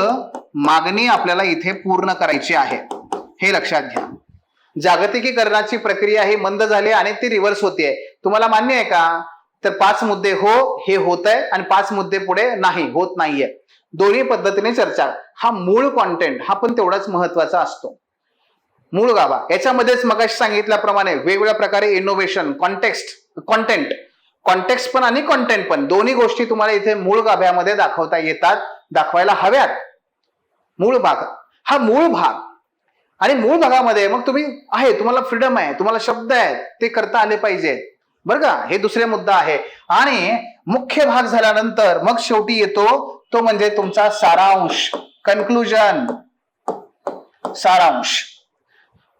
मागणी आपल्याला इथे पूर्ण करायची आहे, हे लक्षात घ्या. जागतिकीकरणाची प्रक्रिया ही मंद झाली आणि ती रिव्हर्स होतीये. तुम्हाला मान्य आहे का? तर 5 मुद्दे हो, हे होत आहे, आणि 5 मुद्दे पुढे नाही, होत नाहीये. दोन्ही पद्धतीने चर्चा. हा मूळ कॉन्टेंट हा पण तेवढाच महत्वाचा असतो. मूळ गाभा याच्यामध्येच मगाशी सांगितल्याप्रमाणे वेगवेगळ्या प्रकारे इनोव्हेशन, कॉन्टेक्स्ट पण आणि कॉन्टेंट पण, दोन्ही गोष्टी तुम्हाला इथे मूळ गाभ्यामध्ये दाखवता येतात, दाखवायला हव्यात. मूळ भाग हा मूळ भाग, आणि मूळ भागामध्ये मग तुम्ही आहे, तुम्हाला फ्रीडम आहे, तुम्हाला शब्द आहेत, ते करता आले पाहिजेत, बरं का. हे दुसरे मुद्दा आहे. आणि मुख्य भाग झाल्यानंतर मग शेवटी येतो तो म्हणजे तुमचा सारांश, कन्क्लुजन.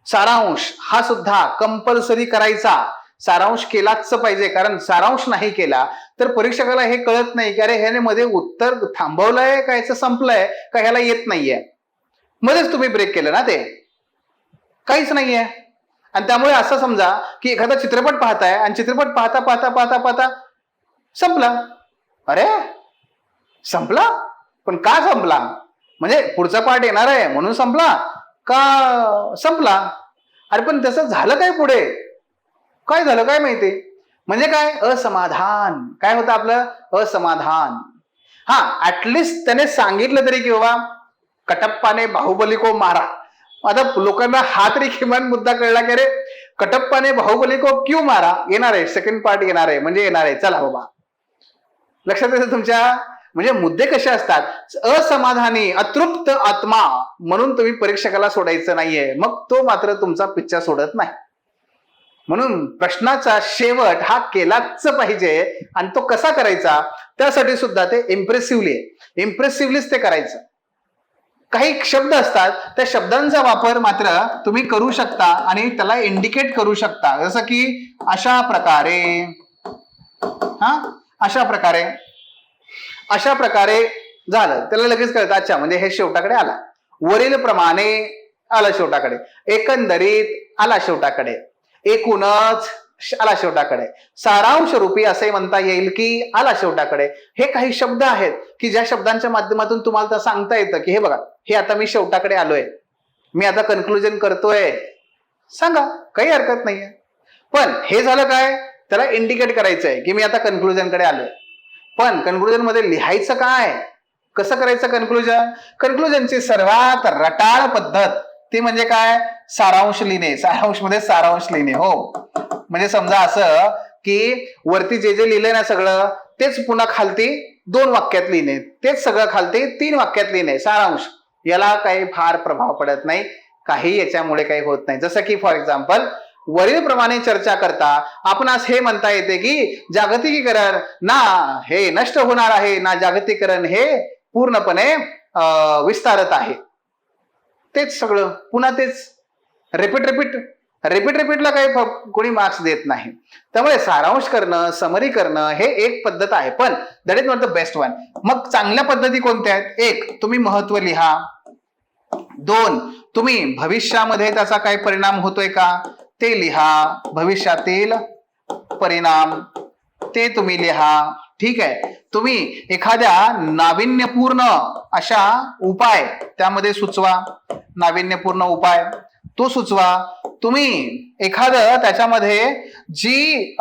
सारांश हा सुद्धा कंपल्सरी करायचा. सारांश केलाच पाहिजे, कारण सारांश नाही केला तर परीक्षकाला हे कळत नाही की अरे ह्याने मध्ये उत्तर थांबवलंय का, याचं संपलंय का, ह्याला येत नाहीये. मध्येच तुम्ही ब्रेक केलं ना, ते काहीच नाहीये. आणि त्यामुळे असं समजा की एखादा चित्रपट पाहताय आणि चित्रपट पाहता पाहता पाहता पाहता संपला. अरे संपला, पण का संपला? म्हणजे पुढचा पार्ट येणार आहे म्हणून संपला का संपला? अरे पण तसं झालं काय, पुढे काय झालं काय माहिती? म्हणजे काय, असमाधान. काय होतं आपलं, असमाधान. ऍटलिस्ट त्याने सांगितलं तरी की बाबा कटप्पाने बाहुबली को मारा. आता लोकांना हा तरी किमान मुद्दा कळला की अरे कटप्पाने बाहुबली को क्यों मारा, येणार आहे, सेकंड पार्ट येणार आहे, म्हणजे येणार आहे, चला बाबा. लक्षात येतं तुमच्या? म्हणजे मुद्दे कसे असतात, असमाधानी, अतृप्त आत्मा म्हणून तुम्ही परीक्षकाला सोडायचं नाहीये, मग तो मात्र तुमचा पिच्छा सोडत नाही. म्हणून प्रश्नाचा शेवट हा केलाच पाहिजे. आणि तो कसा करायचा, त्यासाठी सुद्धा ते इम्प्रेसिव्हलीच ते करायचं. काही शब्द असतात, त्या शब्दांचा वापर मात्र तुम्ही करू शकता आणि त्याला इंडिकेट करू शकता, जसं की अशा प्रकारे झालं, त्याला लगेच कळतं, अच्छा म्हणजे हे शेवटाकडे आला. वरील प्रमाणे आला शेवटाकडे, एकंदरीत आला शेवटाकडे, एकूणच आला शेवटाकडे, सारांश रूपी असे म्हणता येईल की आला शेवटाकडे. हे काही शब्द आहेत की ज्या शब्दांच्या माध्यमातून तुम्हाला सांगता येतं की हे बघा, हे आता मी शेवटाकडे आलोय, मी आता कन्क्लुजन करतोय, सांगा, काही हरकत नाहीये. पण हे झालं काय, त्याला इंडिकेट करायचंय की मी आता कन्क्लुजन कडे आलोय. पण कन्क्लुजन मध्ये लिहायचं काय, कसं करायचं कन्क्लुजनची सर्वात रटाळ पद्धत ती म्हणजे काय, सारांश लिहिणे. सारांश लिहिणे. हो, म्हणजे समजा असं की वरती जे जे लिहिलंय ना सगळं, तेच पुन्हा खालती 2 वाक्यात लिहिणे, तेच सगळं खालती 3 वाक्यात लिहिणे, सारांश. याला काही फार प्रभाव पडत नाही, काही याच्यामुळे काही होत नाही. जसं की फॉर एक्झाम्पल, वरील प्रमाणे चर्चा करता आपणास हे म्हणता येते की जागतिकीकरण ना हे नष्ट होणार आहे, ना जागतिकीकरण हे पूर्णपणे विस्तारत आहे. तेच सगळं पुन्हा तेच रिपीटला काही कोणी मार्क्स देत नाही. त्यामुळे सारांश करणं, समरी करणं हे एक पद्धत आहे, पण that is not the best one. मग चांगल्या पद्धती कोणत्या आहेत? 1, तुम्ही महत्व लिहा. 2, तुम्ही भविष्यामध्ये त्याचा काय परिणाम होतोय का ते लिहा. भविष्यातील परिणाम ते तुम्ही लिहा. ठीक आहे. तुम्ही एखाद्या नाविन्यपूर्ण अशा उपाय त्यामध्ये सुचवा, नाविन्यपूर्ण उपाय तो सुचवा. तुम्ही एखादं त्याच्यामध्ये जी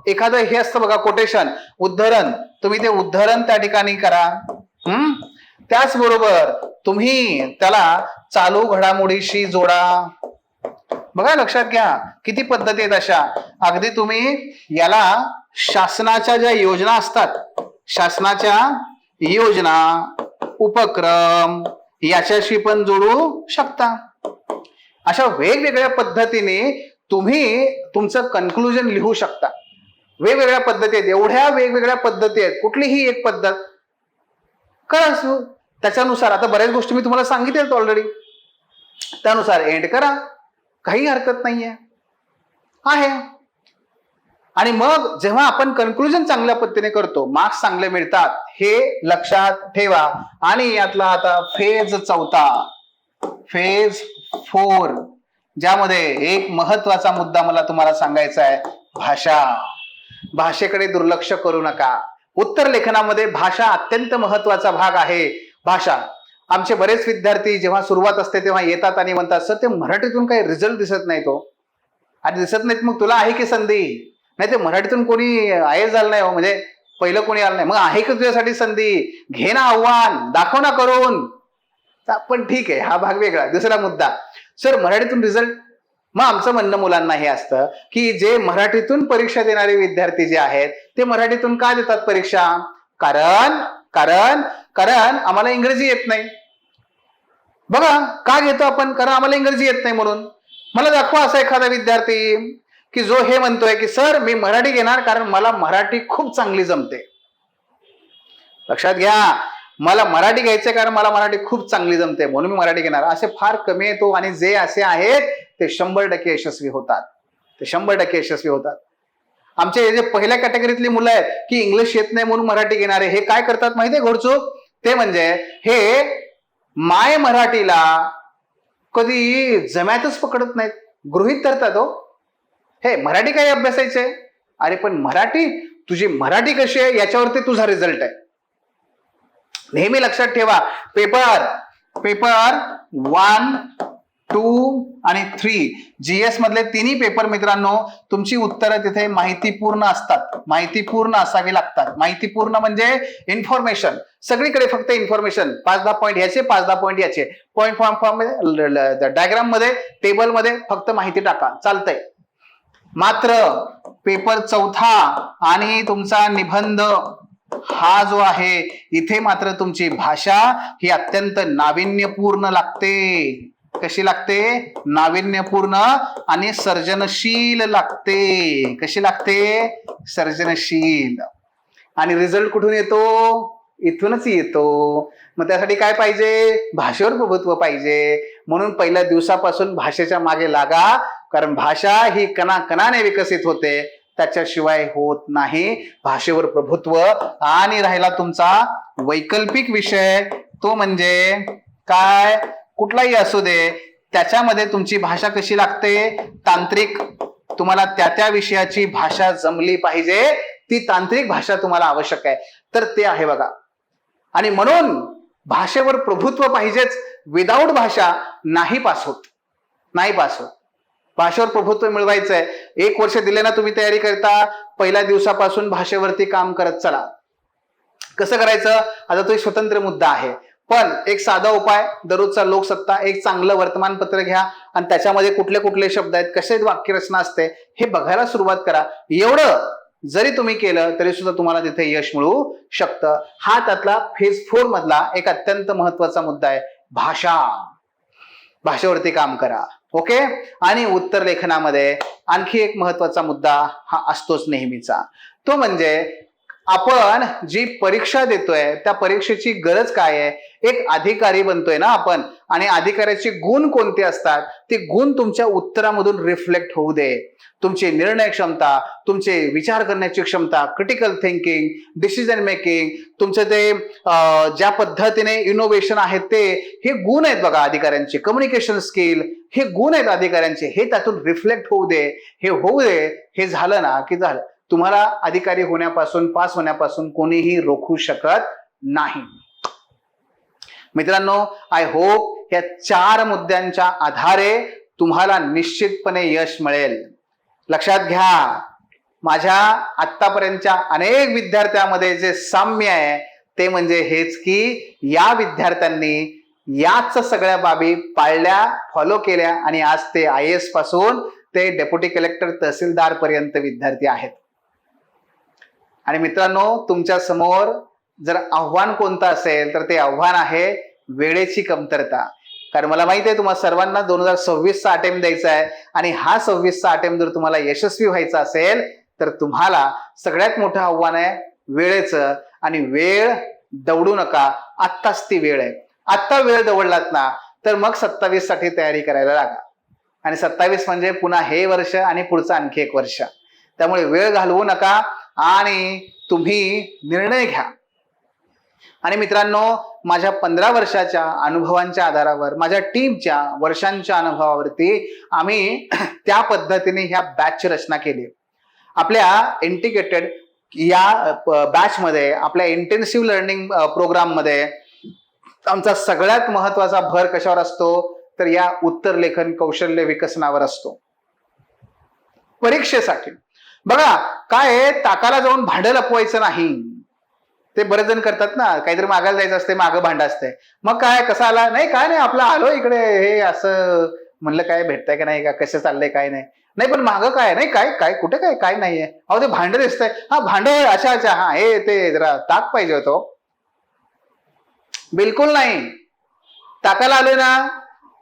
एखादं हे असतं बघा, कोटेशन, उद्धरण, तुम्ही ते उद्धरण त्या ठिकाणी करा. त्याचबरोबर तुम्ही त्याला चालू घडामोडीशी जोडा. बघा, लक्षात घ्या किती पद्धती आहेत अशा. अगदी तुम्ही याला शासनाच्या ज्या योजना असतात, शासनाच्या योजना, उपक्रम याच्याशी पण जोडू शकता. अशा वेगवेगळ्या पद्धतीने तुम्ही तुमचं कन्क्लुजन लिहू शकता. वेगवेगळ्या पद्धती आहेत, एवढ्या वेगवेगळ्या पद्धती आहेत, कुठलीही एक पद्धत करा. त्याच्यानुसार आता बऱ्याच गोष्टी मी तुम्हाला सांगितल्यात ऑलरेडी, त्यानुसार एंड करा, काही हरकत नाहीये आहे. आणि मग जेव्हा आपण कन्क्लुजन चांगल्या पद्धतीने करतो, मार्क्स चांगले मिळतात, हे लक्षात ठेवा. आणि यातला आता फेज चौथा, फेज 4, ज्यामध्ये एक महत्वाचा मुद्दा मला तुम्हाला सांगायचा आहे, भाषा. भाषेकडे दुर्लक्ष करू नका. उत्तर लेखनामध्ये भाषा अत्यंत महत्वाचा भाग आहे. भाषा, आमचे बरेच विद्यार्थी जेव्हा सुरुवात असते तेव्हा येतात आणि म्हणतात, सर ते मराठीतून काही रिझल्ट दिसत नाही. तो आणि दिसत नाहीत, मग तुला आहे की संधी? नाही, ते मराठीतून कोणी आय झालं नाही हो, म्हणजे पहिलं कोणी आलं नाही, मग आहे की तुझ्यासाठी संधी? घे ना आव्हान, दाखव ना करून. पण ठीक आहे, हा भाग वेगळा. दुसरा मुद्दा, सर मराठीतून रिझल्ट. मग आमचं म्हणणं मुलांना हे असतं की जे मराठीतून परीक्षा देणारे विद्यार्थी जे आहेत ते मराठीतून का देतात परीक्षा? कारण कारण कारण आम्हाला इंग्रजी येत नाही. बघा का घेतो आपण? कारण आम्हाला इंग्रजी येत नाही म्हणून. मला दाखवा असा एखादा विद्यार्थी की जो हे म्हणतोय की सर मी मराठी घेणार कारण मला मराठी खूप चांगली जमते. लक्षात घ्या, मला मराठी घ्यायचंय कारण मला मराठी खूप चांगली जमते म्हणून मी मराठी घेणार. असे फार कमी येतो, आणि जे असे आहेत ते 100% यशस्वी होतात. ते 100% यशस्वी होतात. आमचे जे पहिल्या कॅटेगरीतली मुलं आहेत की इंग्लिश येत नाही म्हणून मराठी घेणारे, हे काय करतात माहितीये घोडचूक? ते म्हणजे हे माय मराठीला कधी जम्यातच पकडत नाहीत, गृहीत धरतात. हो, हे मराठी काय अभ्यासायचे? अरे पण मराठी, तुझी मराठी कशी आहे याच्यावरती तुझा रिझल्ट आहे. नेहमी लक्षात ठेवा, पेपर 1, 2 आणि 3 जीएस मधले तिन्ही पेपर मित्रांनो, तुमची उत्तरं तिथे माहितीपूर्ण असतात. माहितीपूर्ण असावी लागतात. माहितीपूर्ण म्हणजे इन्फॉर्मेशन, सगळीकडे फक्त इन्फॉर्मेशन. 5-10 पॉईंट याचे, 5-10 पॉईंट याचे. पॉईंट फॉर्म डायग्राम मध्ये, टेबल मध्ये फक्त माहिती टाका, चालतंय. मात्र पेपर चौथा आणि तुमचा निबंध हा जो आहे, इथे मात्र तुमची भाषा ही अत्यंत नाविन्यपूर्ण लागते. कशी लागते? नाविन्यपूर्ण आणि सर्जनशील लागते. कशी लागते? सर्जनशील. आणि रिझल्ट कुठून येतो? इथूनच येतो. मग त्यासाठी काय पाहिजे? भाषेवर प्रभुत्व पाहिजे. म्हणून पहिल्या दिवसापासून भाषेच्या मागे लागा, कारण भाषा ही कणाकणाने विकसित होते, त्याच्याशिवाय होत नाही. भाषेवर प्रभुत्व. आणि राहिला तुमचा वैकल्पिक विषय, तो म्हणजे काय? कुठलाही असू दे, त्याच्यामध्ये तुमची भाषा कशी लागते? तांत्रिक. तुम्हाला त्या विषयाची भाषा जमली पाहिजे, ती तांत्रिक भाषा तुम्हाला आवश्यक आहे. तर ते आहे बघा. आणि म्हणून भाषेवर प्रभुत्व पाहिजेच. विदाऊट भाषा नाही पास होत, नाही पास होत. भाषेवर प्रभुत्व मिळवायचंय. 1 वर्ष दिले ना तुम्ही तयारी करता, पहिल्या दिवसापासून भाषेवरती काम करत चला. कसं करायचं? आता तो एक स्वतंत्र मुद्दा आहे, पण एक साधा उपाय, दररोजचा लोकसत्ता, एक चांगलं वर्तमानपत्र घ्या आणि त्याच्यामध्ये कुठले कुठले शब्द आहेत, कसे वाक्यरचना असते, हे बघायला सुरुवात करा. एवढं जरी तुम्ही केलं तरी सुद्धा तुम्हाला तिथे यश मिळू शकतं. हा त्यातला फेज 4 मधला एक अत्यंत महत्वाचा मुद्दा आहे, भाषा. भाषेवरती काम करा. ओके. आणि उत्तर लेखनामध्ये आणखी एक महत्वाचा मुद्दा हा असतोच नेहमीचा, तो म्हणजे आपण जी परीक्षा देतोय त्या परीक्षेची गरज काय आहे? एक अधिकारी बनतोय ना आपण, आणि अधिकाऱ्याचे गुण कोणते असतात? ते गुण तुमच्या उत्तरामधून रिफ्लेक्ट होऊ दे. तुमची निर्णय क्षमता, तुमचे विचार करण्याची क्षमता, क्रिटिकल थिंकिंग, डिसिजन मेकिंग, तुमचे ते ज्या पद्धतीने इनोव्हेशन आहेत, ते हे गुण आहेत बघा अधिकाऱ्यांचे. कम्युनिकेशन स्किल, हे गुण आहेत अधिकाऱ्यांचे, हे त्यातून रिफ्लेक्ट होऊ दे. हे होऊ दे. हे झालं ना की झालं. तुम्हाला अधिकारी होण्यापासून, पास होण्यापासून कोणीही रोखू शकत नाही. मित्रांनो, आय होप या 4 मुद्द्यांच्या आधारे तुम्हाला निश्चितपणे यश मिळेल. लक्षात घ्या, माझ्या आतापर्यंतच्या अनेक विद्यार्थ्यांमध्ये जे साम्य आहे ते म्हणजे हेच की या विद्यार्थ्यांनी याच सगळ्या बाबी पाळल्या, फॉलो केल्या, आणि आज ते IAS पासून ते डेप्युटी कलेक्टर, तहसीलदार पर्यंत विद्यार्थी आहेत. आणि मित्रांनो, तुमच्या समोर जर आव्हान कोणतं असेल तर ते आव्हान आहे वेळेची कमतरता. कारण मला माहिती आहे तुम्हाला सर्वांना 2026चा अटेम्प्ट द्यायचा आहे आणि हा 26चा अटेम्प्ट जर तुम्हाला यशस्वी व्हायचा असेल तर तुम्हाला सगळ्यात मोठं आव्हान आहे वेळेचं. आणि वेळ दवडू नका, आत्ताच ती वेळ आहे. आत्ता वेळ दवडलात ना तर मग 27 साठी तयारी करायला लागा. आणि 27 म्हणजे पुन्हा हे वर्ष आणि पुढचं आणखी एक वर्ष. त्यामुळे वेळ घालवू नका आणि तुम्ही निर्णय घ्या. आणि मित्रांनो, माझ्या 15 वर्षाच्या अनुभवांच्या आधारावर, माझ्या टीमच्या वर्षांच्या अनुभवावरती आम्ही त्या पद्धतीने ह्या बॅचची रचना केली. आपल्या इंटिग्रेटेड या बॅच मध्ये, आपल्या इंटेन्सिव्ह लर्निंग प्रोग्राम मध्ये आमचा सगळ्यात महत्वाचा भर कशावर असतो तर या उत्तर लेखन कौशल्य विकसनावर असतो. परीक्षेसाठी बघा काय, ताकाला जाऊन भांडं लपवायचं नाही. ते बरेच जण करतात ना, काहीतरी मागायला जायचं असते, मागं भांडं असते. मग काय, कसं आला, नाही काय नाही आपलं आलो इकडे, हे असं म्हणलं काय भेटतंय का नाही, का कसं चाललंय काय नाही, नाही पण मागं काय नाही, काय काय कुठे काय काय नाहीये, अहो ते भांडं दिसतंय, हा भांडं अच्छा अच्छा हा हे ते जरा ताक पाहिजे होतो. बिलकुल नाही. ताकाला आलोय ना,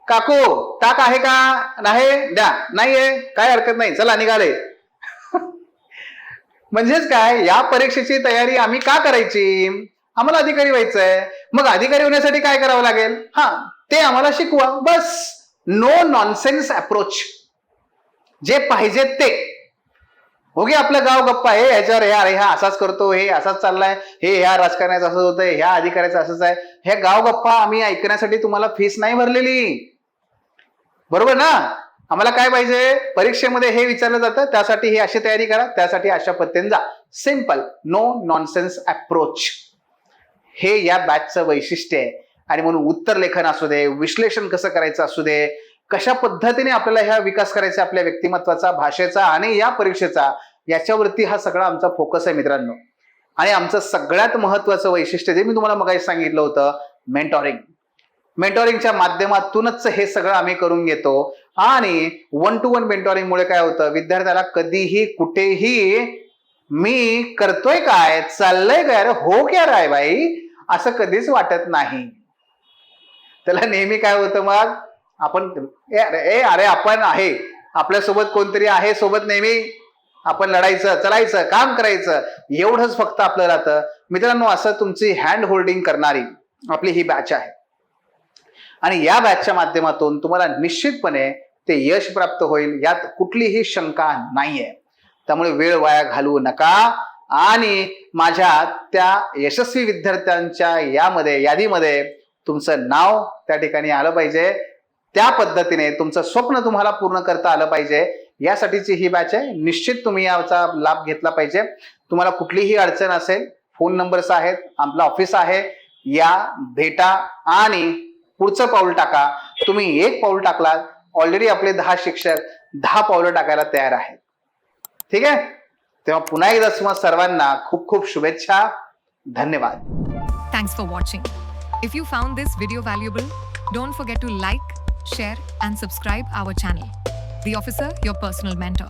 काकू ताक आहे का, नाही द्या, नाहीये काय हरकत नाही, चला निघाले. म्हणजेच काय, या परीक्षेची तयारी आम्ही का करायची, आम्हाला अधिकारी व्हायचंय. मग अधिकारी होण्यासाठी काय करावं लागेल, हा ते आम्हाला शिकवा बस. नो नॉनसेन्स अप्रोच, जे पाहिजे ते. हो आपलं गाव गप्पा, हे ह्याच्यावर हे अरे हा असाच करतो, हे असाच चाललाय, हे ह्या राजकारण्याचं असंच होतंय, ह्या अधिकाऱ्याचं असंच आहे, हे गाव गप्पा आम्ही ऐकण्यासाठी तुम्हाला फीस नाही भरलेली, बरोबर ना. आम्हाला काय पाहिजे, परीक्षेमध्ये हे विचारलं जातं, त्यासाठी ही अशी तयारी करा, त्यासाठी अशा पद्धतीने जा. सिंपल, नो नॉनसेन्स अप्रोच, हे या बॅचचं वैशिष्ट्य आहे. आणि म्हणून उत्तर लेखन असू दे, विश्लेषण कसं करायचं असू दे, कशा पद्धतीने आपल्याला ह्या विकास करायचा आपल्या व्यक्तिमत्वाचा, भाषेचा आणि या परीक्षेचा, याच्यावरती हा सगळा आमचा फोकस आहे मित्रांनो. आणि आमचं सगळ्यात महत्वाचं वैशिष्ट्य जे मी तुम्हाला मगाशी सांगितलं होतं, मेंटॉरिंग. मेंटॉरिंगच्या माध्यमातूनच हे सगळं आम्ही करून घेतो. आणि 1 to 1 मेंटॉरिंगमुळे काय होतं, विद्यार्थ्याला कधीही कुठेही मी करतोय काय, चाललंय काय, अरे हो क्या राय बाई, असं कधीच वाटत नाही. त्याला नेहमी काय होतं, मग आपण अरे आपण आहे, आपल्यासोबत कोणतरी आहे सोबत, नेहमी आपण लढायचं, चलायचं, काम करायचं, एवढंच फक्त आपलं राहतं. मित्रांनो, असं तुमची हँड होल्डिंग करणारी आपली ही बॅच आहे. आणि या बॅचच्या माध्यमातून तुम्हाला निश्चितपणे ते यश प्राप्त होईल, यात कुठलीही शंका नाहीये. त्यामुळे वेळ वाया घालवू नका. आणि माझ्या त्या यशस्वी विद्यार्थ्यांच्या यादीमध्ये तुमचं नाव त्या ठिकाणी आलं पाहिजे. त्या पद्धतीने तुमचं स्वप्न तुम्हाला पूर्ण करता आलं पाहिजे, यासाठीची ही बॅच आहे. निश्चित तुम्ही याचा लाभ घेतला पाहिजे. तुम्हाला कुठलीही अडचण असेल, फोन नंबर्स आहेत, आपलं ऑफिस आहे, या भेटा आणि पुढचं पाऊल टाका. तुम्ही एक पाऊल टाकलात, ऑलरेडी आपले 10 शिक्षक 10 पावलं टाकायला तयार आहेत. ठीक आहे, तेव्हा पुन्हा एकदा तुम्हाला सर्वांना खूप खूप शुभेच्छा. धन्यवाद. Thanks for watching. If you found this video valuable, don't forget to like, share and subscribe our channel. The Officer, your personal mentor.